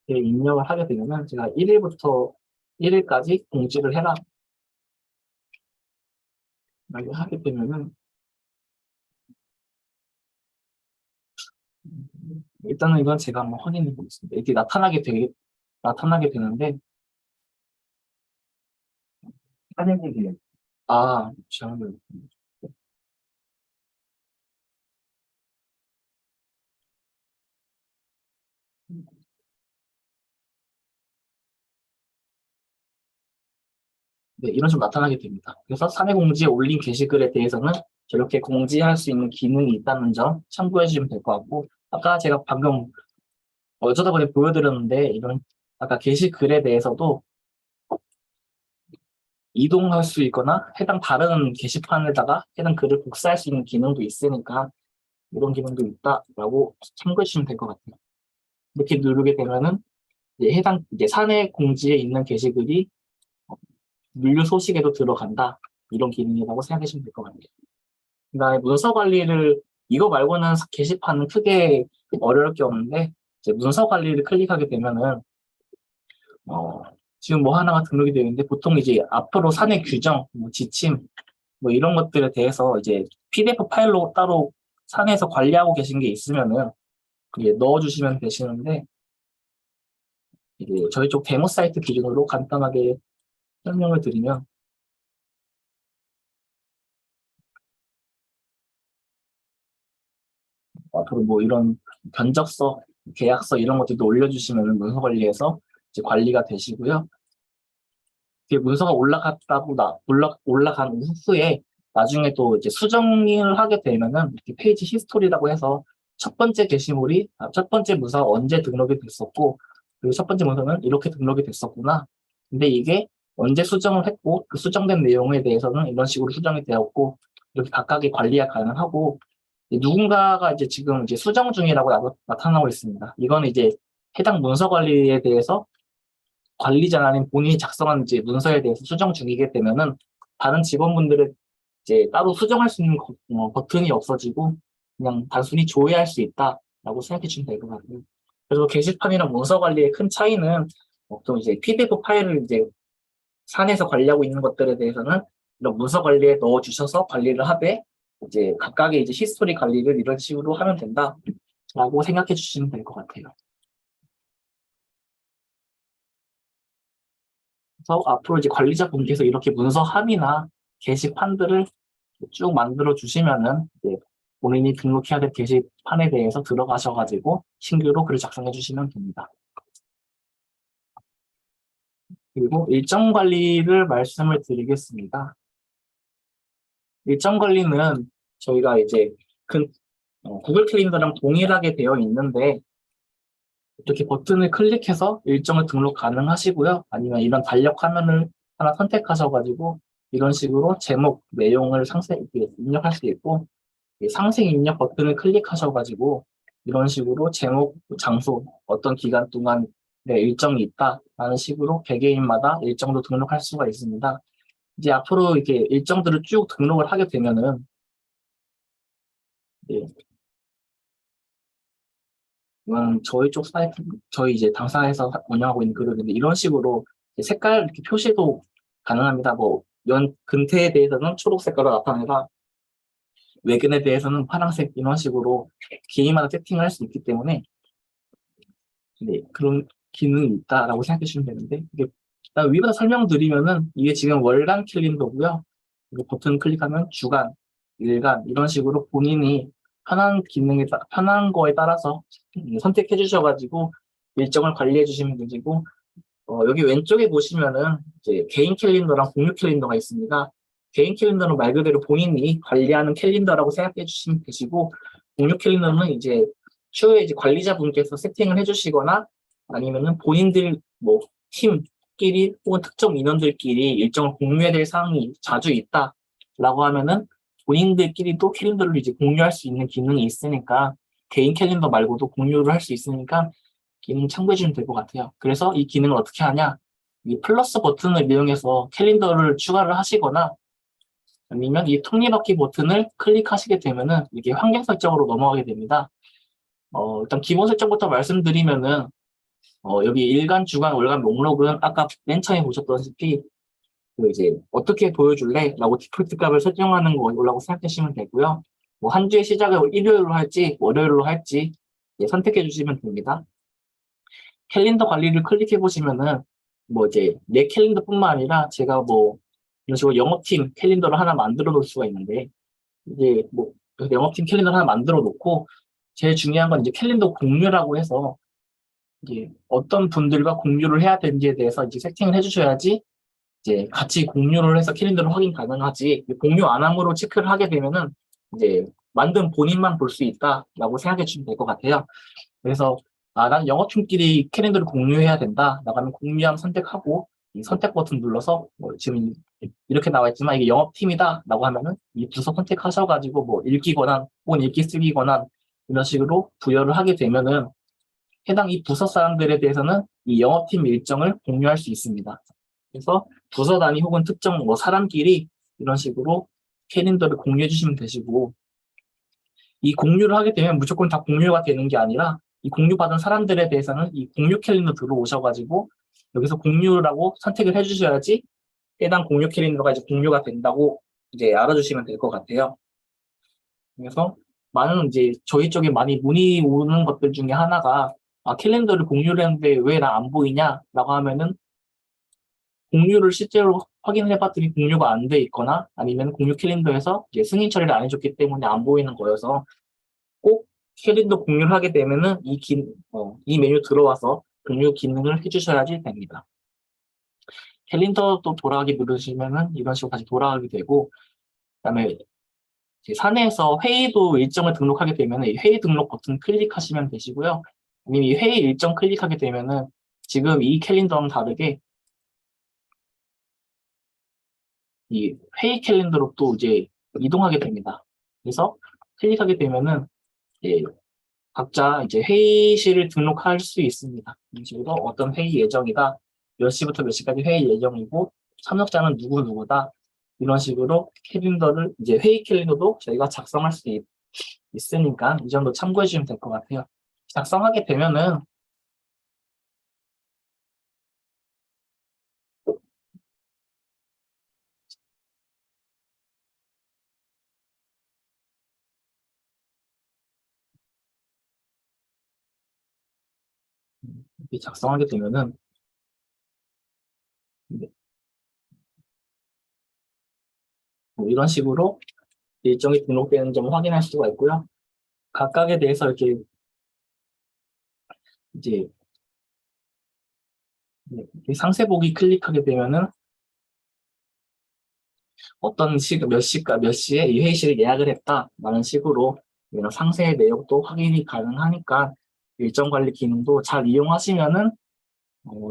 입력을 하게 되면 제가 1일부터 1일까지 공지를 해라 라고 하게 되면은 일단은 이건 제가 한번 확인해 보겠습니다. 이렇게 나타나게 되는데 잠깐만요. 네, 이런 식으로 나타나게 됩니다. 그래서 사내 공지에 올린 게시글에 대해서는 저렇게 공지할 수 있는 기능이 있다는 점 참고해 주시면 될 것 같고 아까 제가 방금 어쩌다 보니 보여드렸는데 이런 아까 게시글에 대해서도 이동할 수 있거나 해당 다른 게시판에다가 해당 글을 복사할 수 있는 기능도 있으니까 이런 기능도 있다라고 참고해 주시면 될 것 같아요. 이렇게 누르게 되면은 이제 해당 이제 사내 공지에 있는 게시글이 물류 소식에도 들어간다 이런 기능이라고 생각하시면 될 것 같아요. 그다음에 문서 관리를 이거 말고는 게시판은 크게 어려울 게 없는데 이제 문서 관리를 클릭하게 되면은 어, 지금 뭐 하나가 등록이 되어 있는데 보통 이제 앞으로 사내 규정, 뭐 지침, 뭐 이런 것들에 대해서 이제 PDF 파일로 따로 사내에서 관리하고 계신 게 있으면은 이제 넣어주시면 되시는데 이게 저희 쪽 데모 사이트 기준으로 간단하게 설명을 드리면 앞으로 뭐 이런 견적서, 계약서 이런 것들도 올려주시면 문서 관리에서 이제 관리가 되시고요. 이게 문서가 올라간 후에 나중에 또 이제 수정을 하게 되면은 이렇게 페이지 히스토리라고 해서 첫 번째 문서가 언제 등록이 됐었고, 그리고 첫 번째 문서는 이렇게 등록이 됐었구나. 근데 이게 언제 수정을 했고, 그 수정된 내용에 대해서는 이런 식으로 수정이 되었고, 이렇게 각각의 관리가 가능하고, 누군가가 이제 지금 이제 수정 중이라고 나타나고 있습니다. 이건 이제 해당 문서 관리에 대해서 관리자 아닌 본인이 작성한 이제 문서에 대해서 수정 중이게 되면은 다른 직원분들의 이제 따로 수정할 수 있는 버튼이 없어지고 그냥 단순히 조회할 수 있다라고 생각해 주시면 될 것 같아요. 그래서 게시판이랑 문서 관리의 큰 차이는 보통 이제 PDF 파일을 이제 산에서 관리하고 있는 것들에 대해서는 이런 문서 관리에 넣어 주셔서 관리를 하되 이제 각각의 이제 히스토리 관리를 이런 식으로 하면 된다라고 생각해 주시면 될 것 같아요. 그래서 앞으로 이제 관리자분께서 이렇게 문서 함이나 게시판들을 쭉 만들어 주시면은 이제 본인이 등록해야 될 게시판에 대해서 들어가셔가지고 신규로 글을 작성해 주시면 됩니다. 그리고 일정 관리를 말씀을 드리겠습니다. 일정 관리는 저희가 이제 구글 캘린더랑 동일하게 되어 있는데 이렇게 버튼을 클릭해서 일정을 등록 가능하시고요. 아니면 이런 달력 화면을 하나 선택하셔가지고 이런 식으로 제목, 내용을 입력할 수 있고 상생 입력 버튼을 클릭하셔가지고 이런 식으로 제목, 장소, 어떤 기간 동안 일정이 있다라는 식으로 개개인마다 일정도 등록할 수가 있습니다. 이제 앞으로 이렇게 일정들을 쭉 등록을 하게 되면은 예, 이건 저희 쪽 사이트, 저희 이제 당사에서 운영하고 있는 그룹인데 이런 식으로 색깔 이렇게 표시도 가능합니다. 뭐 근태에 대해서는 초록 색깔로 나타내라, 외근에 대해서는 파란색 이런 식으로 개인마다 세팅을 할 수 있기 때문에 그런 기능이 있다라고 생각해 주시면 되는데 이게 일단 위에서 설명드리면은 이게 지금 월간 캘린더고요. 이거 버튼 클릭하면 주간, 일간 이런 식으로 본인이 편한 거에 따라서 선택해 주셔가지고 일정을 관리해 주시면 되시고 여기 왼쪽에 보시면은 이제 개인 캘린더랑 공유 캘린더가 있습니다. 개인 캘린더는 말 그대로 본인이 관리하는 캘린더라고 생각해 주시면 되시고 공유 캘린더는 이제 추후에 이제 관리자분께서 세팅을 해주시거나 아니면은 본인들 뭐 팀끼리 혹은 특정 인원들끼리 일정을 공유해야 될 사항이 자주 있다라고 하면은 본인들끼리도 캘린더를 이제 공유할 수 있는 기능이 있으니까 개인 캘린더 말고도 공유를 할 수 있으니까 기능 참고해 주시면 될 것 같아요. 그래서 이 기능을 어떻게 하냐? 이 플러스 버튼을 이용해서 캘린더를 추가를 하시거나 아니면 이 톱니바퀴 버튼을 클릭하시게 되면은 이게 환경 설정으로 넘어가게 됩니다. 일단 기본 설정부터 말씀드리면은 여기 일간, 주간, 월간 목록은 아까 맨 처음에 보셨다시피 그 이제 어떻게 보여줄래? 라고 디폴트 값을 설정하는 거라고 생각하시면 되고요. 뭐 한 주의 시작을 일요일로 할지 월요일로 할지 선택해 주시면 됩니다. 캘린더 관리를 클릭해 보시면은 뭐 이제 내 캘린더뿐만 아니라 제가 뭐 이런 식으로 영업팀 캘린더를 하나 만들어 놓을 수가 있는데 이제 뭐 영업팀 캘린더를 하나 만들어 놓고 제일 중요한 건 이제 캘린더 공유라고 해서 이제 어떤 분들과 공유를 해야 되는지에 대해서 이제 세팅을 해주셔야지 이제 같이 공유를 해서 캘린더를 확인 가능하지 공유 안 함으로 체크를 하게 되면은 이제 만든 본인만 볼 수 있다라고 생각해 주시면 될 것 같아요. 그래서 난 영어팀끼리 캘린더를 공유해야 된다. 나가면 공유함 선택하고 이 선택 버튼 눌러서 뭐 지금 이렇게 나와 있지만 이게 영업팀이다 라고 하면은 이 부서 선택하셔가지고 뭐 읽기 권한 혹은 읽기 쓰기 권한 이런 식으로 부여를 하게 되면은 해당 이 부서 사람들에 대해서는 이 영업팀 일정을 공유할 수 있습니다. 그래서 부서 단위 혹은 특정 뭐 사람끼리 이런 식으로 캘린더를 공유해 주시면 되시고 이 공유를 하게 되면 무조건 다 공유가 되는 게 아니라 이 공유받은 사람들에 대해서는 이 공유 캘린더 들어오셔가지고 여기서 공유라고 선택을 해주셔야지 해당 공유 캘린더가 이제 공유가 된다고 이제 알아주시면 될 것 같아요. 그래서 많은 이제 저희 쪽에 많이 문의 오는 것들 중에 하나가 캘린더를 공유를 했는데 왜 나 안 보이냐라고 하면은 공유를 실제로 확인해 봤더니 공유가 안 돼 있거나 아니면 공유 캘린더에서 이제 승인 처리를 안 해줬기 때문에 안 보이는 거여서 꼭 캘린더 공유를 하게 되면은 이 메뉴 들어와서 공유 기능을 해주셔야지 됩니다. 캘린더 또 돌아가기 누르시면은 이런 식으로 다시 돌아가게 되고, 그다음에 사내에서 회의도 일정을 등록하게 되면은 이 회의 등록 버튼 클릭하시면 되시고요. 아니면 이 회의 일정 클릭하게 되면은 지금 이 캘린더랑 다르게 이 회의 캘린더로 또 이제 이동하게 됩니다. 그래서 클릭하게 되면은 예, 각자 이제 회의실을 등록할 수 있습니다. 이런 식으로 어떤 회의 예정이다, 몇 시부터 몇 시까지 회의 예정이고 참석자는 누구 누구다, 이런 식으로 캘린더를 이제 회의 캘린더도 저희가 작성할 수 있으니까 이 정도 참고해 주시면 될 것 같아요. 작성하게 되면은 이렇게 작성하게 되면은 뭐 이런 식으로 일정이 등록되는 점을 확인할 수가 있고요. 각각에 대해서 이렇게 이제 상세 보기 클릭하게 되면은 어떤 몇 시까 몇 시에 이 회의실을 예약을 했다라는 식으로 이런 상세 내역도 확인이 가능하니까 일정 관리 기능도 잘 이용하시면은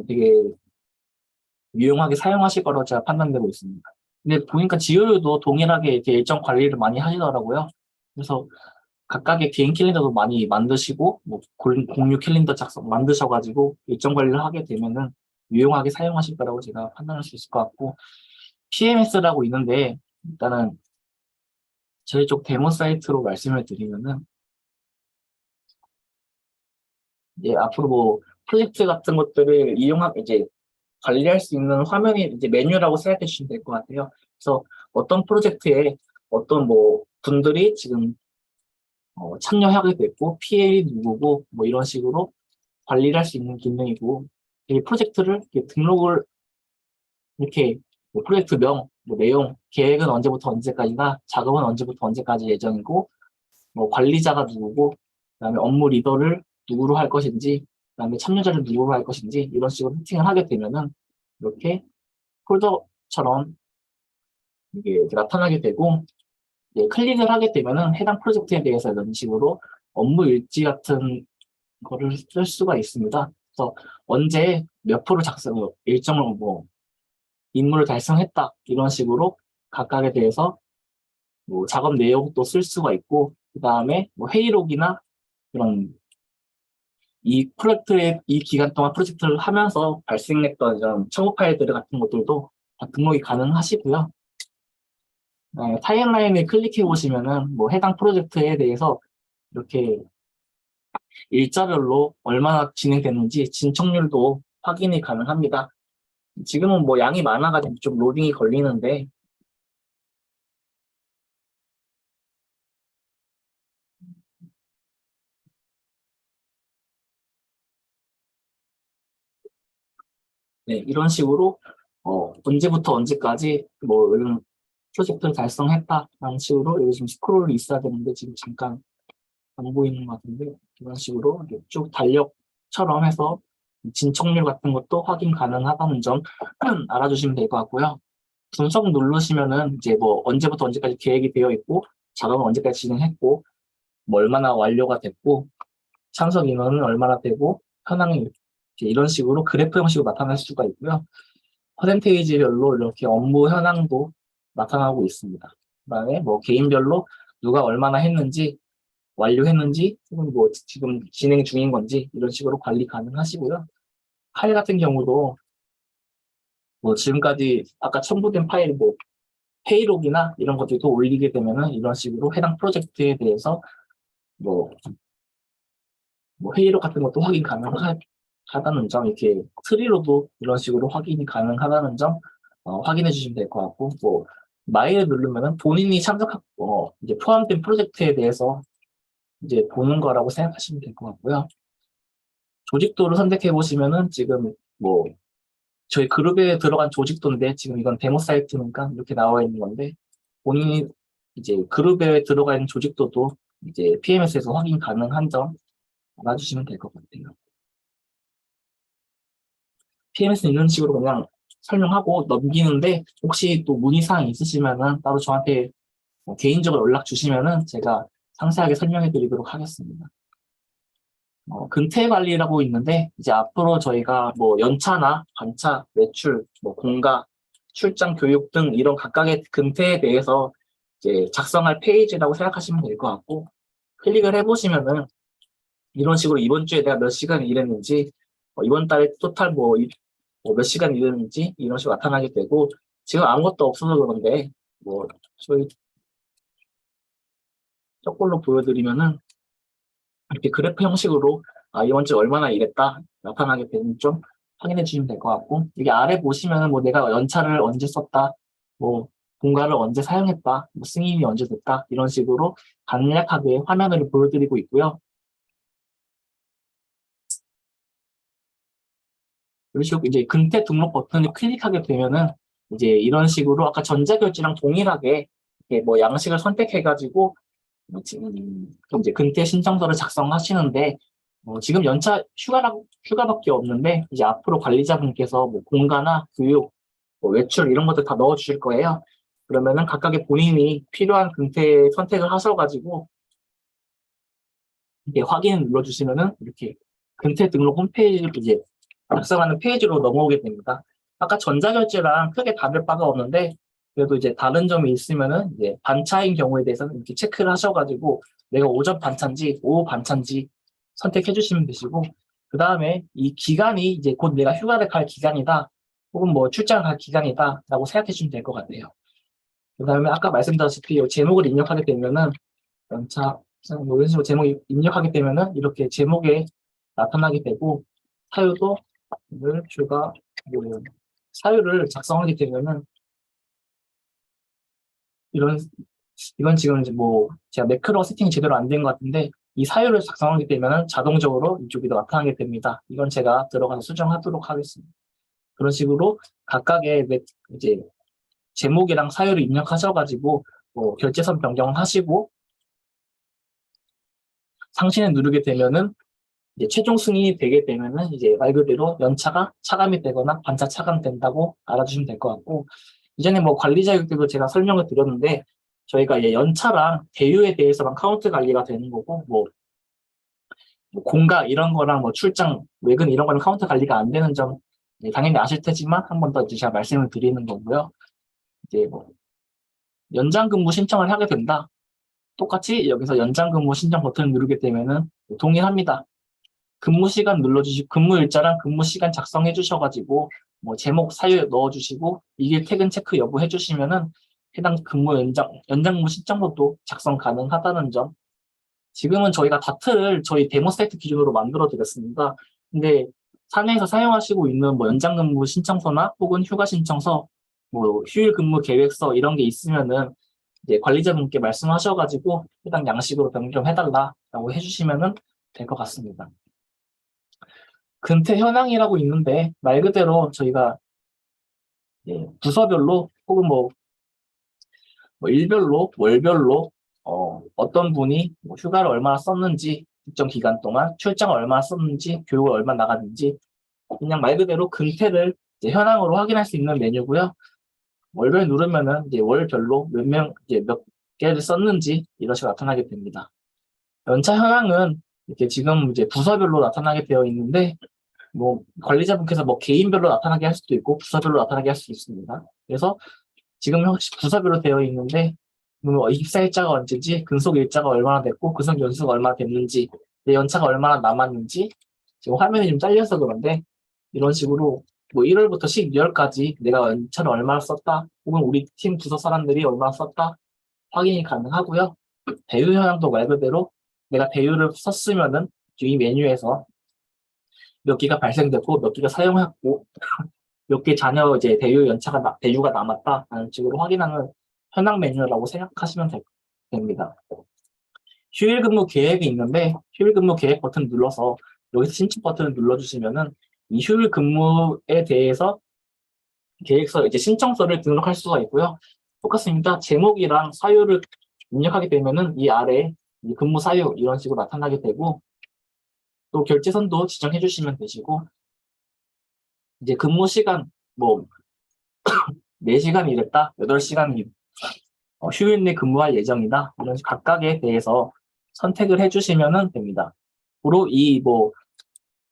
되게 유용하게 사용하실 거라고 제가 판단되고 있습니다. 근데 보니까 지효율도 동일하게 이렇게 일정 관리를 많이 하시더라고요. 그래서 각각의 개인 캘린더도 많이 만드시고 뭐 공유 캘린더 작성 만드셔가지고 일정 관리를 하게 되면은 유용하게 사용하실 거라고 제가 판단할 수 있을 것 같고, PMS라고 있는데 일단은 저희 쪽 데모 사이트로 말씀을 드리면은 이제 앞으로 뭐 프로젝트 같은 것들을 이용하고 이제 관리할 수 있는 화면이 이제 메뉴라고 생각해 주시면 될 것 같아요. 그래서 어떤 프로젝트에 어떤 뭐 분들이 지금 참여하게 됐고 PL이 누구고 뭐 이런 식으로 관리를 할 수 있는 기능이고, 이 프로젝트를 이렇게 등록을 이렇게 뭐 프로젝트명, 뭐 내용, 계획은 언제부터 언제까지나 작업은 언제부터 언제까지 예정이고 뭐 관리자가 누구고 그다음에 업무 리더를 누구로 할 것인지 그다음에 참여자를 누구로 할 것인지 이런 식으로 세팅을 하게 되면은 이렇게 폴더처럼 이게 나타나게 되고, 클릭을 하게 되면은 해당 프로젝트에 대해서 이런 식으로 업무 일지 같은 거를 쓸 수가 있습니다. 그래서 언제 몇 프로 작성, 일정을 뭐 임무를 달성했다 이런 식으로 각각에 대해서 뭐 작업 내용도 쓸 수가 있고, 그 다음에 뭐 회의록이나 그런 이 프로젝트의 이 기간 동안 프로젝트를 하면서 발생했던 이런 첨부 파일들 같은 것들도 다 등록이 가능하시고요. 타임라인을 클릭해 보시면은 뭐 해당 프로젝트에 대해서 이렇게 일자별로 얼마나 진행됐는지 진척률도 확인이 가능합니다. 지금은 뭐 양이 많아가지고 좀 로딩이 걸리는데, 네, 이런 식으로 언제부터 언제까지 뭐 이런 프로젝트를 달성했다라는 식으로 여기 지금 스크롤이 있어야 되는데 지금 잠깐 안 보이는 것 같은데, 이런 식으로 쭉 달력처럼 해서 진척률 같은 것도 확인 가능하다는 점 알아주시면 될 것 같고요. 분석 누르시면은 이제 뭐 언제부터 언제까지 계획이 되어 있고 작업은 언제까지 진행했고 뭐 얼마나 완료가 됐고 참석 인원은 얼마나 되고 현황이 이런 식으로 그래프 형식으로 나타날 수가 있고요. 퍼센테이지별로 이렇게 업무 현황도 나타나고 있습니다. 그다음에 뭐 개인별로 누가 얼마나 했는지 완료했는지 혹은 뭐 지금 진행 중인 건지 이런 식으로 관리 가능하시고요. 파일 같은 경우도 뭐 지금까지 아까 첨부된 파일 뭐 회의록이나 이런 것들도 올리게 되면은 이런 식으로 해당 프로젝트에 대해서 뭐, 뭐 회의록 같은 것도 확인 가능하고 하다는 점, 이렇게 트리로도 이런 식으로 확인이 가능하다는 점 확인해 주시면 될 것 같고, 뭐 마일을 누르면은 본인이 참석하고 이제 포함된 프로젝트에 대해서 이제 보는 거라고 생각하시면 될 것 같고요. 조직도를 선택해 보시면은 지금 뭐 저희 그룹에 들어간 조직도인데 지금 이건 데모 사이트니까 이렇게 나와 있는 건데 본인이 이제 그룹에 들어가 있는 조직도도 이제 PMS에서 확인 가능한 점 알아주시면 될 것 같아요. PMS는 이런 식으로 그냥 설명하고 넘기는데 혹시 또 문의사항 있으시면은 따로 저한테 개인적으로 연락 주시면은 제가 상세하게 설명해 드리도록 하겠습니다. 근태 관리라고 있는데 이제 앞으로 저희가 뭐 연차나 반차, 매출, 뭐 공가, 출장 교육 등 이런 각각의 근태에 대해서 이제 작성할 페이지라고 생각하시면 될 것 같고 클릭을 해보시면은 이런 식으로 이번 주에 내가 몇 시간 일했는지 이번 달에 토탈 몇 시간 일했는지 이런 식으로 나타나게 되고 지금 아무것도 없어서 그런데 뭐 저희 저걸로 보여드리면은 이렇게 그래프 형식으로 이번 주 얼마나 일했다 나타나게 되는 좀 확인해 주시면 될 것 같고 여기 아래 보시면은 뭐 내가 연차를 언제 썼다 뭐 공가를 언제 사용했다 뭐 승인이 언제 됐다 이런 식으로 간략하게 화면을 보여드리고 있고요. 그리고 이제 근태 등록 버튼을 클릭하게 되면은 이제 이런 식으로 아까 전자결제랑 동일하게 이렇게 뭐 양식을 선택해가지고 이제 근태 신청서를 작성하시는데 지금 연차 휴가밖에 없는데 이제 앞으로 관리자분께서 뭐 공가나 교육, 뭐 외출 이런 것들 다 넣어주실 거예요. 그러면은 각각의 본인이 필요한 근태 선택을 하셔가지고 이렇게 확인 눌러주시면은 이렇게 근태 등록 홈페이지를 이제 작성하는 페이지로 넘어오게 됩니다. 아까 전자결제랑 크게 다를 바가 없는데 그래도 이제 다른 점이 있으면은 이제 반차인 경우에 대해서는 이렇게 체크를 하셔가지고 내가 오전 반차인지 오후 반차인지 선택해 주시면 되시고 그 다음에 이 기간이 이제 곧 내가 휴가를 갈 기간이다 혹은 뭐 출장 갈 기간이다라고 생각해 주시면 될 것 같아요. 그 다음에 아까 말씀드렸다시피 제목을 입력하게 되면은 연차 뭐 이런 식으로 제목 입력하게 되면은 이렇게 제목에 나타나게 되고 사유도 늘 휴가 뭐 사유를 작성하게 되면은 이런 이건 지금 이제 뭐 제가 매크로 세팅이 제대로 안 된 것 같은데 이 사유를 작성하게 되면은 자동적으로 이쪽에도 나타나게 됩니다. 이건 제가 들어가서 수정하도록 하겠습니다. 그런 식으로 각각의 이제 제목이랑 사유를 입력하셔가지고 뭐 결제선 변경하시고 상신을 누르게 되면은 이제 최종 승인이 되게 되면은 이제 말 그대로 연차가 차감이 되거나 반차 차감된다고 알아주시면 될 것 같고 이전에 뭐 관리 자격 때도 제가 설명을 드렸는데 저희가 이제 연차랑 대유에 대해서만 카운트 관리가 되는 거고 뭐 공가 이런 거랑 뭐 출장 외근 이런 거는 카운트 관리가 안 되는 점 당연히 아실 테지만 한 번 더 이제 제가 말씀을 드리는 거고요. 이제 뭐 연장 근무 신청을 하게 된다. 똑같이 여기서 연장 근무 신청 버튼을 누르게 되면은 동일합니다. 근무 시간 눌러주시고 근무 일자랑 근무 시간 작성해 주셔가지고 뭐 제목 사유 넣어주시고 이게 퇴근 체크 여부 해주시면은 해당 근무 연장 근무 신청서도 작성 가능하다는 점. 지금은 저희가 다트를 저희 데모 사이트 기준으로 만들어 드렸습니다. 근데 사내에서 사용하시고 있는 뭐 연장 근무 신청서나 혹은 휴가 신청서, 뭐 휴일 근무 계획서 이런 게 있으면은 이제 관리자분께 말씀하셔가지고 해당 양식으로 변경해달라라고 해주시면은 될 것 같습니다. 근태 현황이라고 있는데 말 그대로 저희가 부서별로 혹은 뭐 일별로 월별로 어떤 분이 뭐 휴가를 얼마나 썼는지 일정 기간 동안 출장을 얼마나 썼는지 교육을 얼마나 나갔는지 그냥 말 그대로 근태를 이제 현황으로 확인할 수 있는 메뉴고요. 월별 누르면은 이제 월별로 이제 몇 개를 썼는지 이런 식으로 나타나게 됩니다. 연차 현황은 이렇게 지금 이제 부서별로 나타나게 되어 있는데 뭐 관리자분께서 뭐 개인별로 나타나게 할 수도 있고 부서별로 나타나게 할 수도 있습니다. 그래서 지금 혹시 부서별로 되어 있는데 뭐 입사 일자가 언제지, 근속 일자가 얼마나 됐고 근속 연수가 얼마나 됐는지, 내 연차가 얼마나 남았는지 지금 화면이 좀 잘려서 그런데 이런 식으로 뭐 1월부터 12월까지 내가 연차를 얼마나 썼다, 혹은 우리 팀 부서 사람들이 얼마나 썼다 확인이 가능하고요. 배유 현황도 말 그대로 내가 배유를 썼으면은 이 메뉴에서 몇 기가 발생됐고 몇 기가 사용했고 몇 개 자녀 이제 대유가 남았다라는 식으로 확인하는 현황 메뉴라고 생각하시면 됩니다. 휴일 근무 계획이 있는데 휴일 근무 계획 버튼 눌러서 여기서 신청 버튼을 눌러주시면은 이 휴일 근무에 대해서 계획서 이제 신청서를 등록할 수가 있고요. 똑같습니다. 제목이랑 사유를 입력하게 되면은 이 아래 이 근무 사유 이런 식으로 나타나게 되고 또 결제선도 지정해 주시면 되시고 이제 근무 시간 뭐 4시간 일했다, 8시간 휴일 내 근무할 예정이다 이런 각각에 대해서 선택을 해주시면 됩니다. 앞으로 이 뭐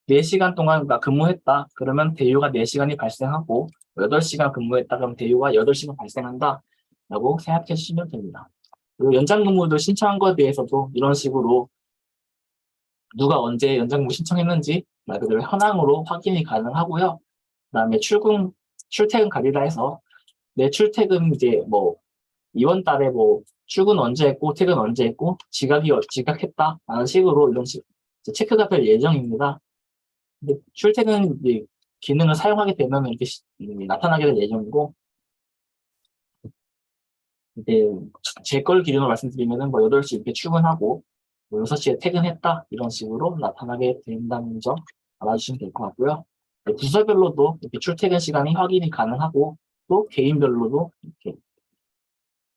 4시간 동안 근무했다 그러면 대유가 4시간이 발생하고 8시간 근무했다 그러면 대유가 8시간 발생한다 라고 생각해 주시면 됩니다. 그리고 연장 근무도 신청한 것에 대해서도 이런 식으로 누가 언제 연장 근무 신청했는지 말 그대로 현황으로 확인이 가능하고요. 그다음에 출퇴근 관리라 해서 내 출퇴근 이제 뭐 이번 달에 뭐 출근 언제 했고 퇴근 언제 했고 지각했다 라는 식으로 이런 식 체크가 될 예정입니다. 근데 출퇴근 이제 기능을 사용하게 되면 이렇게 나타나게 될 예정이고 이제 제 걸 기준으로 말씀드리면은 뭐 8시 이렇게 출근하고 뭐 6시에 퇴근했다 이런 식으로 나타나게 된다는 점 알아주시면 될 것 같고요. 네, 부서별로도 이렇게 출퇴근 시간이 확인이 가능하고 또 개인별로도 이렇게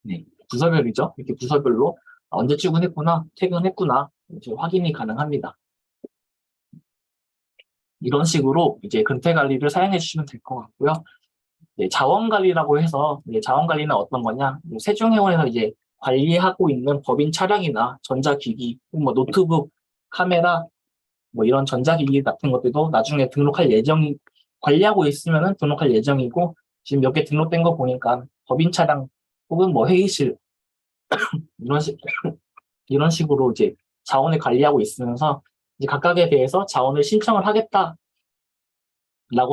네, 부서별이죠. 이렇게 부서별로 언제 출근했구나, 퇴근했구나 이제 확인이 가능합니다. 이런 식으로 이제 근태 관리를 사용해 주시면 될 것 같고요. 네, 자원 관리라고 해서 자원 관리는 어떤 거냐? 세종해원에서 이제 관리하고 있는 법인 차량이나 전자기기, 뭐 노트북, 카메라, 뭐 이런 전자기기 같은 것들도 나중에 등록할 예정이 관리하고 있으면은 등록할 예정이고 지금 몇 개 등록된 거 보니까 법인 차량 혹은 뭐 회의실 이런 식 이런 식으로 이제 자원을 관리하고 있으면서 이제 각각에 대해서 자원을 신청을 하겠다라고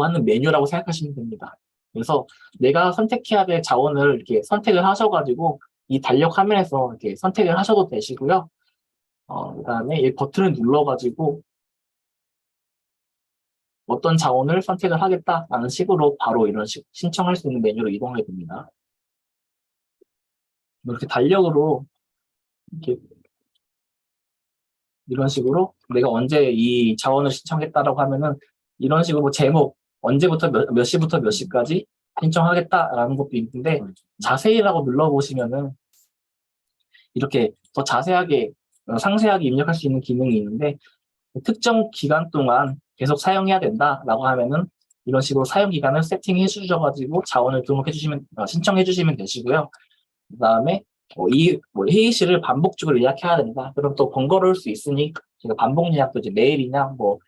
하는 메뉴라고 생각하시면 됩니다. 그래서 내가 선택해야 될 자원을 이렇게 선택을 하셔가지고 이 달력 화면에서 이렇게 선택을 하셔도 되시고요. 그다음에 이 버튼을 눌러가지고 어떤 자원을 선택을 하겠다라는 식으로 바로 이런 식 신청할 수 있는 메뉴로 이동하게 됩니다. 이렇게 달력으로 이렇게 이런 식으로 내가 언제 이 자원을 신청했다라고 하면은 이런 식으로 제목 언제부터 몇 시부터 몇 시까지 신청하겠다라는 것도 있는데 자세히라고 눌러보시면은 이렇게 더 자세하게 상세하게 입력할 수 있는 기능이 있는데 특정 기간 동안 계속 사용해야 된다라고 하면은 이런 식으로 사용 기간을 세팅해 주셔가지고 자원을 등록해 주시면 신청해 주시면 되시고요. 그다음에 뭐 회의실을 반복적으로 예약해야 된다. 그럼 또 번거로울 수 있으니 제가 반복 예약도 이제 매일이나 뭐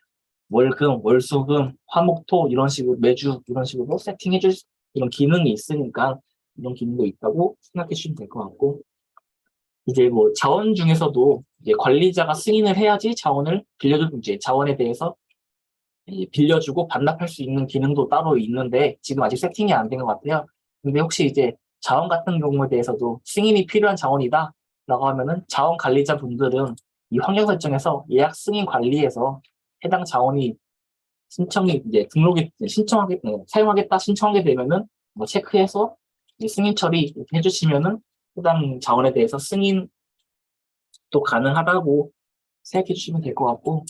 월금, 월수금, 화목토 이런 식으로 매주 이런 식으로 세팅해 줄 이런 기능이 있으니까 이런 기능도 있다고 생각해 주시면 될 것 같고 이제 뭐 자원 중에서도 이제 관리자가 승인을 해야지 자원을 빌려주고 이제 자원에 대해서 빌려주고 반납할 수 있는 기능도 따로 있는데 지금 아직 세팅이 안 된 것 같아요. 근데 혹시 이제 자원 같은 경우에 대해서도 승인이 필요한 자원이다 라고 하면은 자원 관리자 분들은 이 환경 설정에서 예약 승인 관리에서 해당 자원이 신청이 이제 등록이 신청하게 사용하겠다 신청하게 되면은 뭐 체크해서 승인 처리 이렇게 해주시면은 해당 자원에 대해서 승인도 가능하다고 생각해 주시면 될 것 같고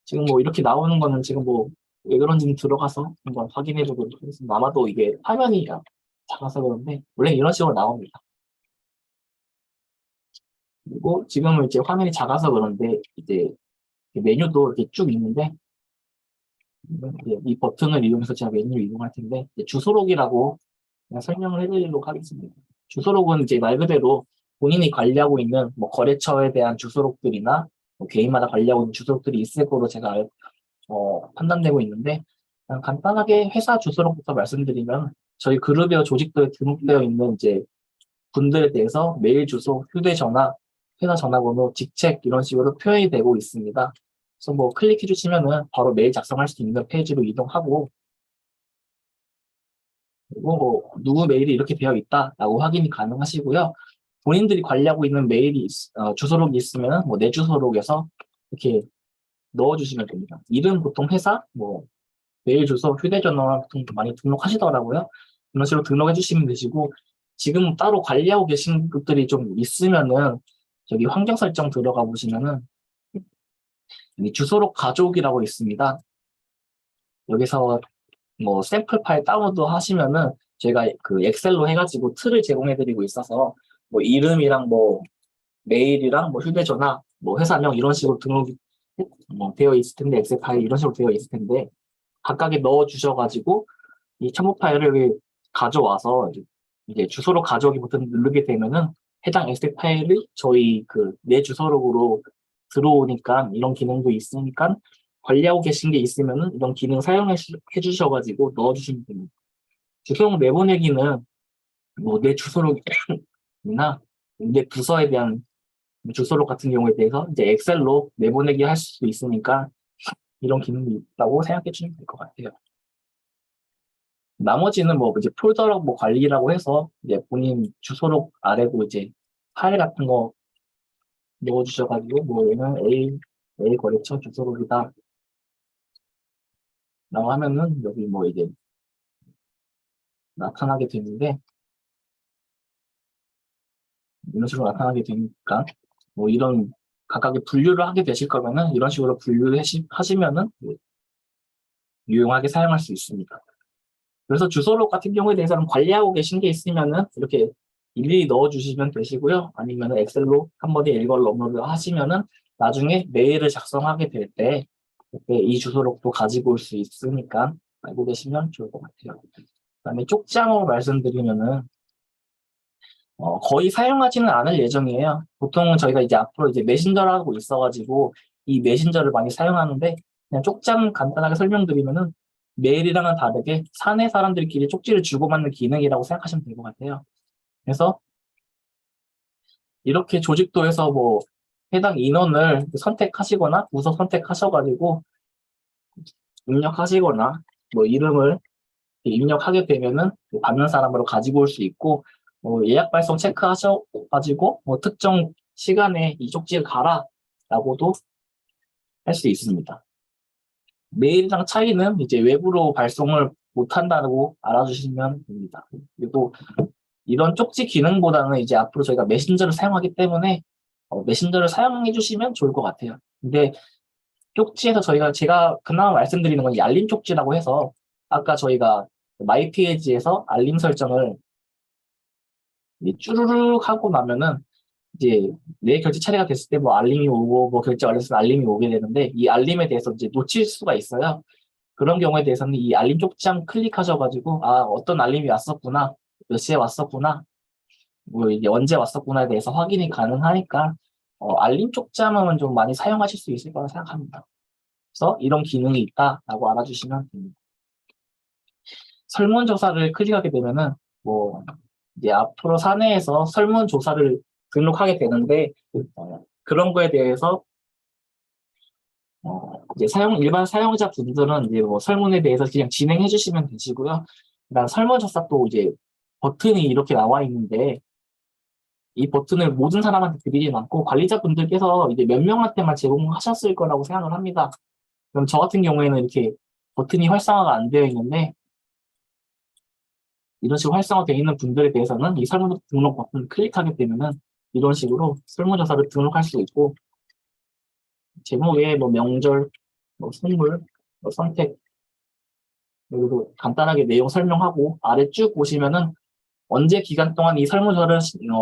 지금 뭐 이렇게 나오는 거는 지금 뭐 왜 그런지는 들어가서 한번 확인해 보도록 하겠습니다. 아마도 이게 화면이 작아서 그런데 원래 이런 식으로 나옵니다. 그리고 지금은 이제 화면이 작아서 그런데 이제 메뉴도 이렇게 쭉 있는데 이 버튼을 이용해서 제가 메뉴를 이용할 텐데 주소록이라고 그냥 설명을 해드리도록 하겠습니다. 주소록은 이제 말 그대로 본인이 관리하고 있는 뭐 거래처에 대한 주소록들이나 뭐 개인마다 관리하고 있는 주소록들이 있을 거로 제가 판단되고 있는데 그냥 간단하게 회사 주소록부터 말씀드리면 저희 그룹이나 조직도에 등록되어 있는 이제 분들에 대해서 메일 주소, 휴대전화, 회사 전화번호, 직책 이런 식으로 표현이 되고 있습니다. 그래서 뭐 클릭해 주시면은 바로 메일 작성할 수 있는 페이지로 이동하고 그리고 뭐 누구 메일이 이렇게 되어 있다라고 확인이 가능하시고요. 본인들이 관리하고 있는 메일이 주소록이 있으면 뭐 내 주소록에서 이렇게 넣어주시면 됩니다. 이름 보통 회사, 뭐 메일 주소, 휴대전화 보통 많이 등록하시더라고요. 이런 식으로 등록해 주시면 되시고 지금 따로 관리하고 계신 것들이 좀 있으면은 저기 환경 설정 들어가 보시면은 이 주소록 가족이라고 있습니다. 여기서 뭐 샘플 파일 다운로드 하시면은 제가 그 엑셀로 해가지고 틀을 제공해드리고 있어서 뭐 이름이랑 뭐 메일이랑 뭐 휴대전화, 뭐 회사명 이런 식으로 등록이 뭐 되어 있을 텐데 엑셀 파일 이런 식으로 되어 있을 텐데 각각에 넣어 주셔가지고 이 첨부 파일을 여기 가져와서 이제 주소록 가져오기 버튼 누르게 되면은 해당 엑셀 파일이 저희 그 내 주소록으로 들어오니까 이런 기능도 있으니까 관리하고 계신 게 있으면은 이런 기능 사용해 주셔가지고 넣어주시면 됩니다. 주소록 내보내기는 뭐 내 주소록이나 내 부서에 대한 주소록 같은 경우에 대해서 이제 엑셀로 내보내기 할 수도 있으니까 이런 기능이 있다고 생각해 주시면 될 것 같아요. 나머지는 뭐 이제 폴더로 뭐 관리라고 해서 이제 본인 주소록 아래도 이제 파일 같은 거 넣어주셔가지고 뭐 얘는 A 거래처 주소록이다 라고 하면은 여기 뭐 이제 나타나게 되는데 이런 식으로 나타나게 되니까 뭐 이런 각각의 분류를 하게 되실 거면은 이런 식으로 분류하시면은 유용하게 사용할 수 있습니다. 그래서 주소록 같은 경우에 대해서는 관리하고 계신 게 있으면은 이렇게 일일이 넣어주시면 되시고요. 아니면 엑셀로 한 번에 이걸 업로드 하시면은 나중에 메일을 작성하게 될 때 그때 이 주소록도 가지고 올 수 있으니까 알고 계시면 좋을 것 같아요. 그다음에 쪽장으로 말씀드리면은 거의 사용하지는 않을 예정이에요. 보통은 저희가 이제 앞으로 이제 메신저를 하고 있어가지고 이 메신저를 많이 사용하는데 그냥 쪽장 간단하게 설명드리면은 메일이랑은 다르게 사내 사람들끼리 쪽지를 주고받는 기능이라고 생각하시면 될 것 같아요. 그래서 이렇게 조직도에서 뭐 해당 인원을 선택하시거나 부서 선택하셔가지고 입력하시거나 뭐 이름을 입력하게 되면은 받는 사람으로 가지고 올 수 있고 예약 발송 체크하셔가지고 뭐 특정 시간에 이 쪽지를 가라라고도 할 수 있습니다. 메일이랑 차이는 이제 외부로 발송을 못한다고 알아주시면 됩니다. 그리고 이런 쪽지 기능보다는 이제 앞으로 저희가 메신저를 사용하기 때문에 메신저를 사용해 주시면 좋을 것 같아요. 근데 쪽지에서 제가 그나마 말씀드리는 건 이 알림 쪽지라고 해서 아까 저희가 마이페이지에서 알림 설정을 쭈루룩 하고 나면은 이제 내 결제 차례가 됐을 때 뭐 알림이 오고 뭐 결제 완료했으면 알림이 오게 되는데 이 알림에 대해서 이제 놓칠 수가 있어요. 그런 경우에 대해서는 이 알림 쪽장 클릭하셔가지고 아 어떤 알림이 왔었구나 몇 시에 왔었구나 뭐 이게 언제 왔었구나에 대해서 확인이 가능하니까 알림 쪽장은 좀 많이 사용하실 수 있을 거라 생각합니다. 그래서 이런 기능이 있다라고 알아주시면 됩니다. 설문조사를 클릭하게 되면은 뭐 이제 앞으로 사내에서 설문조사를 등록하게 되는데 그런 거에 대해서 이제 일반 사용자 분들은 이제 뭐 설문에 대해서 그냥 진행해 주시면 되시고요. 그다음 설문조사 또 이제 버튼이 이렇게 나와 있는데 이 버튼을 모든 사람한테 드리진 않고 관리자분들께서 이제 몇 명한테만 제공하셨을 거라고 생각을 합니다. 그럼 저 같은 경우에는 이렇게 버튼이 활성화가 안 되어 있는데 이런 식으로 활성화되어 있는 분들에 대해서는 이 설문 등록 버튼을 클릭하게 되면은 이런 식으로 설문조사를 등록할 수 있고 제목에 뭐 명절, 뭐 선물, 뭐 선택 그리고 간단하게 내용 설명하고 아래 쭉 보시면은 언제 기간 동안 이 설문조사를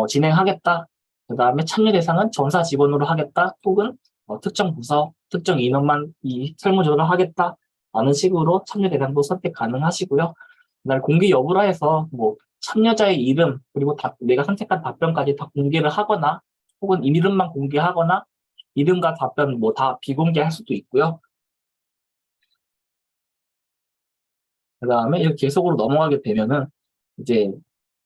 진행하겠다. 그 다음에 참여 대상은 전사 직원으로 하겠다. 혹은 특정 부서, 특정 인원만 이 설문조사를 하겠다. 라는 식으로 참여 대상도 선택 가능하시고요. 그다음에 공개 여부라 해서 뭐 참여자의 이름 그리고 내가 선택한 답변까지 다 공개를 하거나 혹은 이름만 공개하거나 이름과 답변 뭐 다 비공개할 수도 있고요. 그다음에 이렇게 계속으로 넘어가게 되면은 이제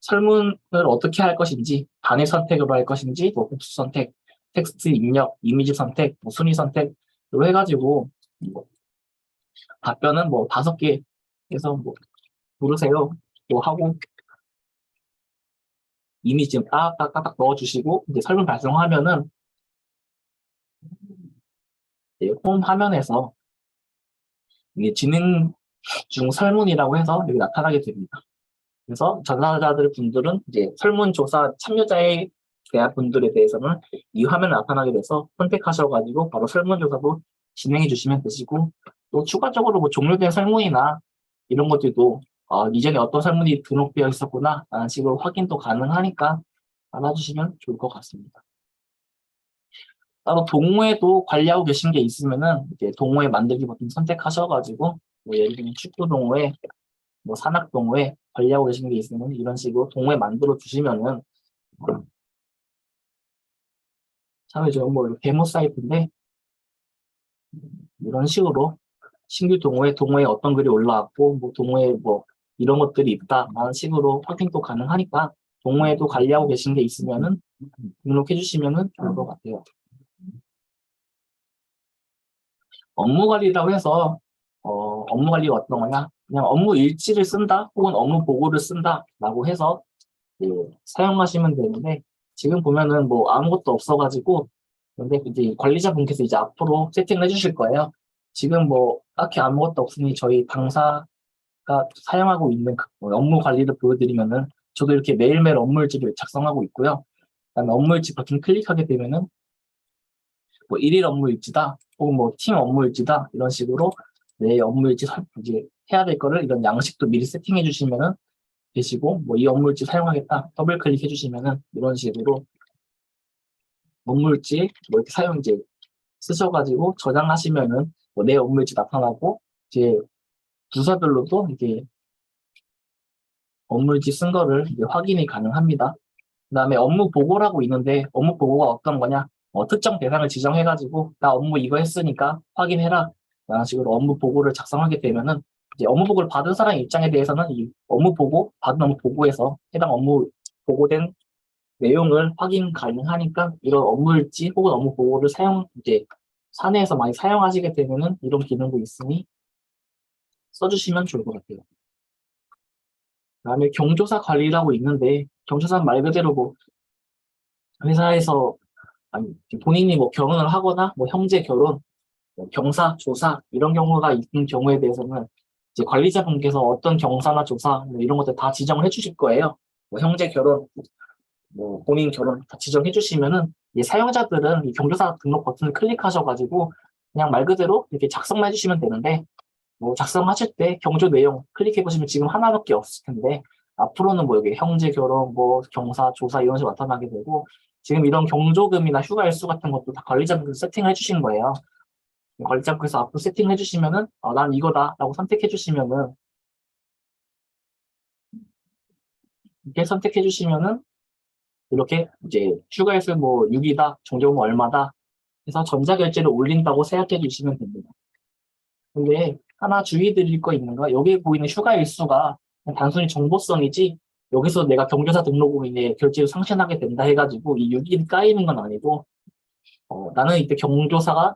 설문을 어떻게 할 것인지 단일 선택으로 할 것인지 뭐 복수 선택, 텍스트 입력, 이미지 선택, 뭐 순위 선택으로 해가지고 뭐 답변은 뭐 5개 해서 뭐 부르세요 뭐 하고 이미지 딱딱딱딱 넣어주시고 이제 설문 발송하면은 홈 화면에서 이게 진행 중 설문이라고 해서 여기 나타나게 됩니다. 그래서 전사자들 분들은 이제 설문조사 참여자에 대한 분들에 대해서는 이 화면에 나타나게 돼서 선택하셔가지고 바로 설문조사도 진행해 주시면 되시고, 또 추가적으로 뭐 종료된 설문이나 이런 것들도 이전에 어떤 설문이 등록되어 있었구나 라는 식으로 확인도 가능하니까 알아주시면 좋을 것 같습니다. 따로 동호회도 관리하고 계신 게 있으면은 이제 동호회 만들기 버튼 선택하셔가지고 뭐 예를 들면 축구 동호회, 뭐 산악 동호회 관리하고 계신 게 있으면 이런 식으로 동호회 만들어 주시면은 참 이제 뭐 데모 사이트인데 이런 식으로 신규 동호회 어떤 글이 올라왔고 뭐 동호회 뭐 이런 것들이 있다라는 식으로 확인도 가능하니까 동호회도 관리하고 계신 게 있으면은 등록해 주시면은 좋을 것 같아요. 업무 관리라고 해서 업무 관리가 어떤 거냐? 그냥 업무 일지를 쓴다 혹은 업무 보고를 쓴다라고 해서 사용하시면 되는데, 지금 보면은 뭐 아무것도 없어가지고, 근데 이제 관리자분께서 이제 앞으로 세팅을 해주실 거예요. 지금 뭐 딱히 아무것도 없으니 저희 당사가 사용하고 있는 업무 관리를 보여드리면은 저도 이렇게 매일매일 업무일지를 작성하고 있고요. 그다음에 업무일지 버튼 클릭하게 되면은 뭐 일일 업무일지다 혹은 뭐 팀 업무일지다 이런 식으로 내 업무일지 이제 해야 될 거를 이런 양식도 미리 세팅해 주시면은 되시고, 뭐 이 업무일지 사용하겠다 더블 클릭해 주시면은 이런 식으로 업무일지 뭐 이렇게 사용 이제 쓰셔가지고 저장하시면은 뭐 내 업무일지 나타나고, 이제 부서별로도 이게 업무일지 쓴 거를 이제 확인이 가능합니다. 그다음에 업무 보고라고 있는데 업무 보고가 어떤 거냐? 특정 대상을 지정해가지고 나 업무 이거 했으니까 확인해라 라는 식으로 업무 보고를 작성하게 되면은 이제 업무 보고를 받은 사람 입장에 대해서는 이 업무 보고 받은 업무 보고에서 해당 업무 보고된 내용을 확인 가능하니까 이런 업무일지 혹은 업무 보고를 이제 사내에서 많이 사용하시게 되면은 이런 기능도 있으니 써주시면 좋을 것 같아요. 그다음에 경조사 관리라고 있는데, 경조사는 말 그대로 뭐 회사에서 아니 본인이 뭐 결혼을 하거나 뭐 형제 결혼, 뭐 경사, 조사 이런 경우가 있는 경우에 대해서는 이제 관리자분께서 어떤 경사나 조사 뭐 이런 것들 다 지정을 해주실 거예요. 뭐 형제 결혼, 뭐 본인 결혼 다 지정해 주시면은 이 사용자들은 이 경조사 등록 버튼을 클릭하셔가지고 그냥 말 그대로 이렇게 작성만 해주시면 되는데, 뭐 작성하실 때 경조 내용 클릭해 보시면 지금 하나밖에 없을 텐데 앞으로는 뭐 여기 형제 결혼, 뭐 경사, 조사 이런 식으로 나타나게 되고, 지금 이런 경조금이나 휴가 일수 같은 것도 다 관리자분께서 세팅을 해주신 거예요. 관리자분께서 앞으로 세팅해 주시면은 난 이거다라고 선택해 주시면은 이렇게 선택해 주시면은 이렇게 이제 휴가일수 뭐 6이다, 종료금 얼마다 해서 전자결제를 올린다고 생각해 주시면 됩니다. 근데 하나 주의 드릴 거 있는 거, 여기에 보이는 휴가 일수가 그냥 단순히 정보성이지 여기서 내가 경조사 등록으로 인해 결제를 상신하게 된다 해가지고 이 6일이 까이는 건 아니고, 나는 이때 경조사가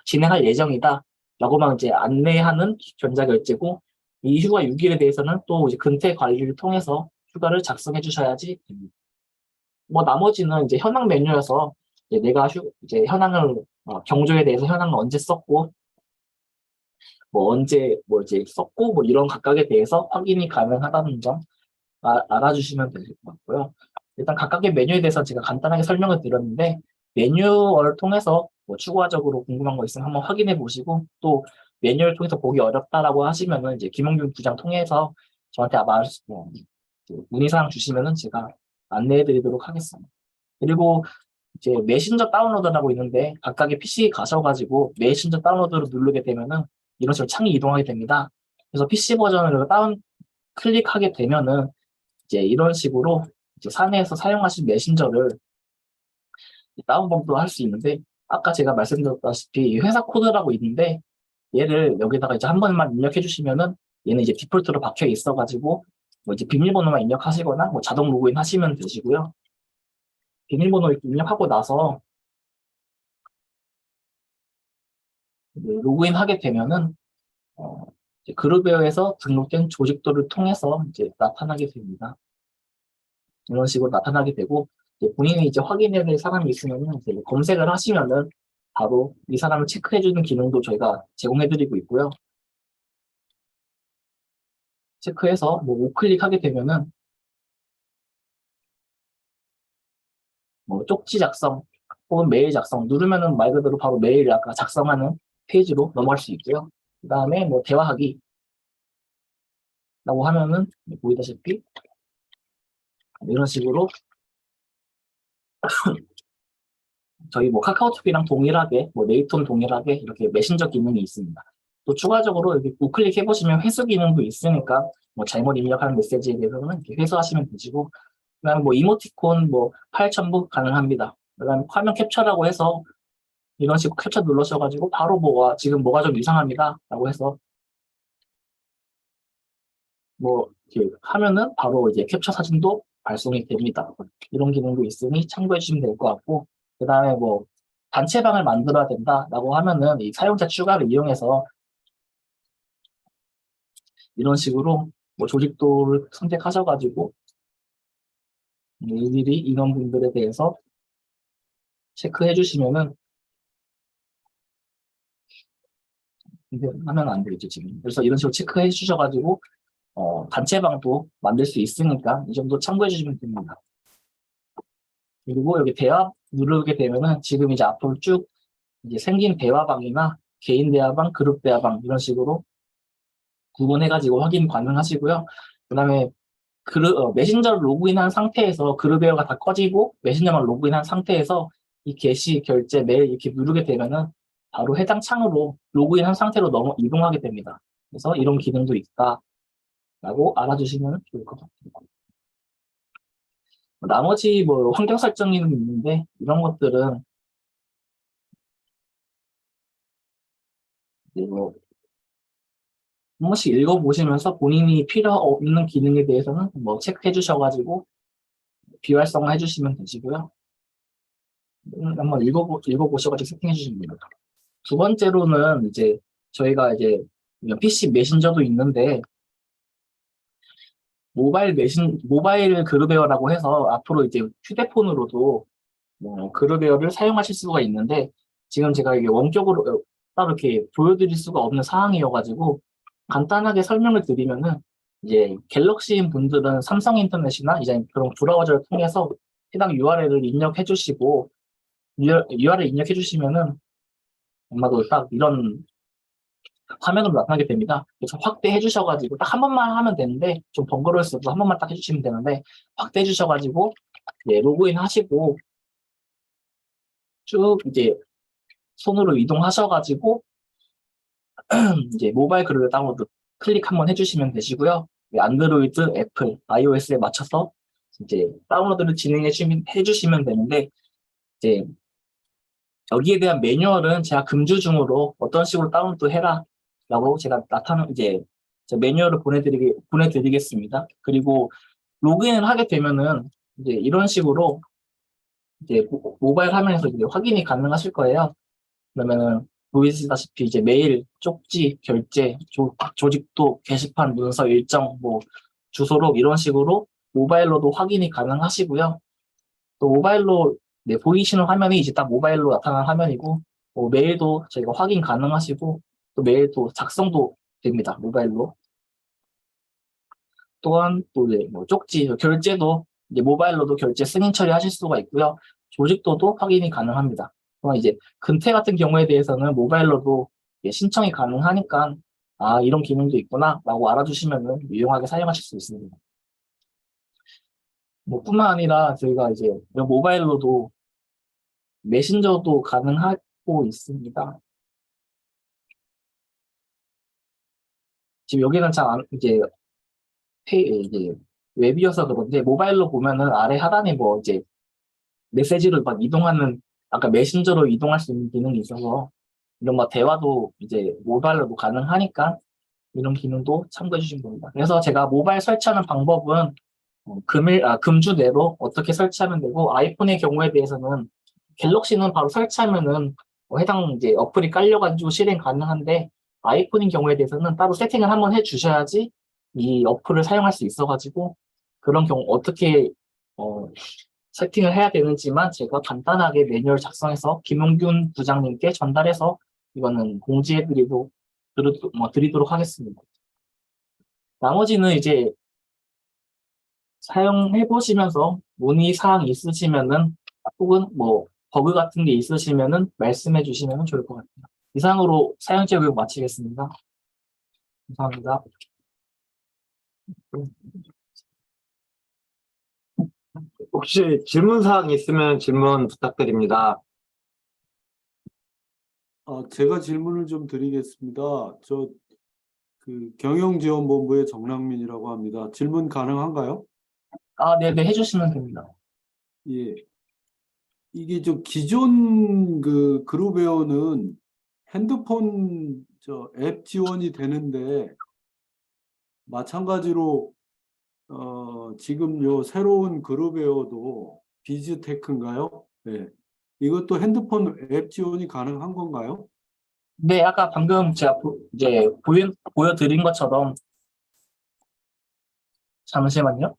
진행할 예정이다 라고만 이제 안내하는 전자결제고, 이 휴가 6일에 대해서는 또 이제 근태 관리를 통해서 휴가를 작성해 주셔야지 됩니다. 뭐 나머지는 이제 현황 메뉴여서 이제 내가 이제 현황을 경조에 대해서 현황을 언제 썼고 뭐 언제 뭐 이제 썼고 뭐 이런 각각에 대해서 확인이 가능하다는 점 알아주시면 될 것 같고요. 일단 각각의 메뉴에 대해서 제가 간단하게 설명을 드렸는데, 매뉴얼을 통해서 뭐 추가적으로 궁금한 거 있으면 한번 확인해 보시고, 또 매뉴얼을 통해서 보기 어렵다라고 하시면은 이제 김홍균 부장 통해서 저한테 문의사항 주시면은 제가 안내해 드리도록 하겠습니다. 그리고 이제 메신저 다운로드라고 있는데 각각의 PC 가셔가지고 메신저 다운로드를 누르게 되면은 이런 식으로 창이 이동하게 됩니다. 그래서 PC 버전을 클릭하게 되면은 이제 이런 식으로 이제 사내에서 사용하신 메신저를 다운받도 할 수 있는데, 아까 제가 말씀드렸다시피 회사 코드라고 있는데 얘를 여기다가 이제 한 번만 입력해 주시면은 얘는 이제 디폴트로 박혀 있어가지고 뭐 이제 비밀번호만 입력하시거나 뭐 자동 로그인 하시면 되시고요. 비밀번호 입력하고 나서 로그인 하게 되면은 이제 그룹웨어에서 등록된 조직도를 통해서 이제 나타나게 됩니다. 이런 식으로 나타나게 되고, 이제 본인이 이제 확인해야 될 사람이 있으면 이제 검색을 하시면은 바로 이 사람을 체크해주는 기능도 저희가 제공해드리고 있고요. 체크해서 뭐 우클릭하게 되면은 뭐 쪽지 작성 혹은 메일 작성 누르면은 말 그대로 바로 메일 아까 작성하는 페이지로 넘어갈 수 있고요. 그 다음에 뭐 대화하기 라고 하면은 보이다시피 이런 식으로 저희 뭐 카카오톡이랑 동일하게 뭐 네이톤 동일하게 이렇게 메신저 기능이 있습니다. 또 추가적으로 여기 우클릭 해보시면 회수 기능도 있으니까 뭐 잘못 입력하는 메시지에 대해서는 이렇게 회수하시면 되시고, 그다음 뭐 이모티콘 뭐 파일 첨부 가능합니다. 그다음 화면 캡처라고 해서 이런 식으로 캡처 눌러셔가지고 바로 뭐가 지금 뭐가 좀 이상합니다라고 해서 뭐 이렇게 하면은 바로 이제 캡처 사진도 발송이 됩니다. 이런 기능도 있으니 참고해 주시면 될 것 같고, 그다음에 뭐 단체방을 만들어야 된다라고 하면은 이 사용자 추가를 이용해서 이런 식으로 뭐 조직도를 선택하셔가지고 일일이 인원분들에 대해서 체크해 주시면은, 이게 하면 안 되겠죠 지금. 그래서 이런 식으로 체크해 주셔가지고 단체방도 만들 수 있으니까 이 정도 참고해 주시면 됩니다. 그리고 여기 대화 누르게 되면은 지금 이제 앞으로 쭉 이제 생긴 대화방이나 개인 대화방, 그룹 대화방 이런 식으로 구분해가지고 확인 가능하시고요. 그다음에 메신저를 로그인한 상태에서 그룹 대화가 다 꺼지고 메신저만 로그인한 상태에서 이 게시, 결제, 메일 이렇게 누르게 되면은 바로 해당 창으로 로그인한 상태로 이동하게 됩니다. 그래서 이런 기능도 있다라고 알아주시면 좋을 것 같습니다. 나머지 뭐 환경 설정이 있는데 이런 것들은 뭐 한 번씩 읽어보시면서 본인이 필요 없는 기능에 대해서는 뭐 체크해 주셔가지고 비활성화 해주시면 되시고요. 한번 읽어보셔가지고 세팅해 주시면 됩니다. 두 번째로는 이제 저희가 이제 PC 메신저도 있는데 모바일 그룹웨어라고 해서 앞으로 이제 휴대폰으로도 그룹웨어를 사용하실 수가 있는데, 지금 제가 이게 원격으로 따로 이렇게 보여드릴 수가 없는 상황이어가지고 간단하게 설명을 드리면은, 이제 갤럭시인 분들은 삼성 인터넷이나 이제 그런 브라우저를 통해서 해당 URL을 입력해 주시고 URL 입력해 주시면은 아마도 딱 이런 화면으로 나타나게 됩니다. 그래서 확대해 주셔가지고 딱 한 번만 하면 되는데, 좀 번거로울 수도 한 번만 딱 해주시면 되는데, 확대해 주셔가지고 로그인 하시고 쭉 이제 손으로 이동하셔가지고 이제 모바일 그룹을 다운로드 클릭 한번 해주시면 되시고요. 안드로이드, 애플, iOS에 맞춰서 이제 다운로드를 진행해 주시면 되는데, 이제 여기에 대한 매뉴얼은 제가 금주 중으로 어떤 식으로 다운로드 해라 라고 제가 이제 매뉴얼을 보내드리겠습니다. 그리고 로그인을 하게 되면은 이제 이런 식으로 이제 모바일 화면에서 이제 확인이 가능하실 거예요. 그러면은 보이시다시피 이제 메일, 쪽지, 결제, 조직도, 게시판, 문서, 일정, 뭐 주소록 이런 식으로 모바일로도 확인이 가능하시고요. 또 모바일로 보이시는 화면이 이제 딱 모바일로 나타나는 화면이고, 메일도 저희가 확인 가능하시고 또 메일도 작성도 됩니다. 모바일로. 또한 또 이제 뭐 쪽지, 결제도 이제 모바일로도 결제 승인 처리하실 수가 있고요. 조직도도 확인이 가능합니다. 또한 이제 근태 같은 경우에 대해서는 모바일로도 신청이 가능하니까 이런 기능도 있구나라고 알아주시면은 유용하게 사용하실 수 있습니다. 뭐 뿐만 아니라 저희가 이제 모바일로도 메신저도 가능하고 있습니다. 지금 여기는 이제 웹이어서 그런데 모바일로 보면은 아래 하단에 뭐 이제 메시지를 막 이동하는, 아까 메신저로 이동할 수 있는 기능이 있어서 이런 뭐 대화도 이제 모바일로도 가능하니까 이런 기능도 참고해 주시면 됩니다. 그래서 제가 모바일 설치하는 방법은 금주 내로 어떻게 설치하면 되고, 아이폰의 경우에 대해서는 갤럭시는 바로 설치하면은 해당 이제 어플이 깔려가지고 실행 가능한데, 아이폰인 경우에 대해서는 따로 세팅을 한번 해 주셔야지 이 어플을 사용할 수 있어가지고, 그런 경우 어떻게 어, 세팅을 해야 되는지만 제가 간단하게 매뉴얼 작성해서 김용균 부장님께 전달해서 이거는 드리도록 하겠습니다. 나머지는 이제 사용해 보시면서 문의 사항 있으시면은 혹은 뭐 버그 같은 게 있으시면은 말씀해 주시면 좋을 것 같아요. 이상으로 사용자 교육 마치겠습니다. 감사합니다. 혹시 질문사항 있으면 질문 부탁드립니다. 제가 질문을 좀 드리겠습니다. 경영지원본부의 정랑민이라고 합니다. 질문 가능한가요? 네네, 해주시면 됩니다. 예. 이게 기존 그룹웨어는 핸드폰 앱 지원이 되는데 마찬가지로 지금 요 새로운 그룹웨어도 비즈테크인가요? 네. 이것도 핸드폰 앱 지원이 가능한 건가요? 네, 아까 방금 제가 이제 보여드린 것처럼 잠시만요.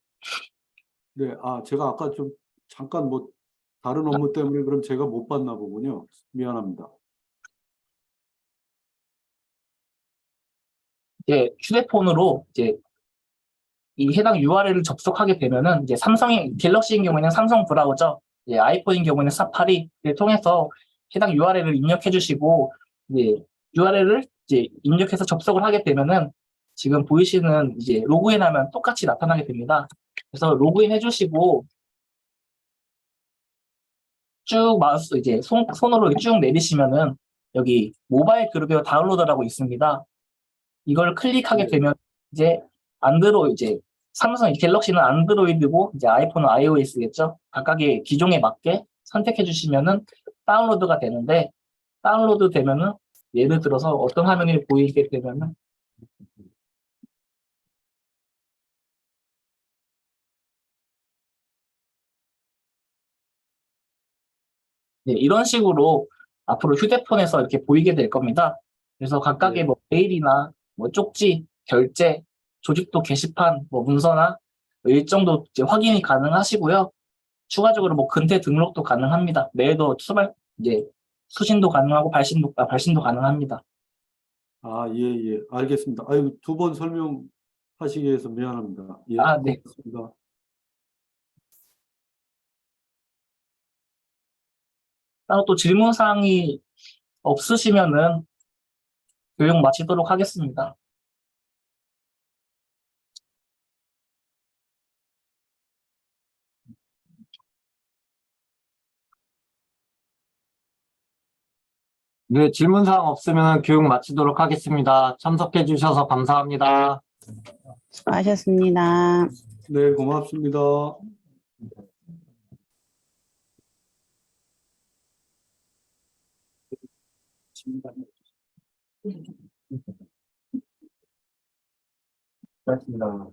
네, 제가 아까 좀 잠깐 다른 업무 때문에 그럼 제가 못 봤나 보군요. 미안합니다. 이제 휴대폰으로 이제 이 해당 URL을 접속하게 되면은 이제 갤럭시인 경우에는 삼성 브라우저, 아이폰인 경우에는 사파리를 통해서 해당 URL을 입력해 주시고 이제 URL을 이제 입력해서 접속을 하게 되면은 지금 보이시는 이제 로그인하면 똑같이 나타나게 됩니다. 그래서 로그인 해주시고 쭉 마우스 이제 손으로 쭉 내리시면은 여기 모바일 그룹웨어 다운로드라고 있습니다. 이걸 클릭하게 되면 이제 삼성 갤럭시는 안드로이드고 이제 아이폰은 iOS겠죠. 각각의 기종에 맞게 선택해 주시면은 다운로드가 되는데 다운로드 되면은 예를 들어서 어떤 화면이 보이게 되면은 이런 식으로 앞으로 휴대폰에서 이렇게 보이게 될 겁니다. 그래서 각각의 뭐 메일이나 뭐 쪽지, 결제, 조직도 게시판, 뭐 문서나 일정도 이제 확인이 가능하시고요. 추가적으로 뭐 근태 등록도 가능합니다. 메일도 이제 수신도 가능하고 발신도 가능합니다. 예. 알겠습니다. 아이고, 2번 설명하시기 위해서 미안합니다. 예, 네. 고맙습니다. 따로 또 질문 사항이 없으시면은 교육 마치도록 하겠습니다. 네, 질문사항 없으면 교육 마치도록 하겠습니다. 참석해 주셔서 감사합니다. 수고하셨습니다. 네, 고맙습니다. 고맙습니다.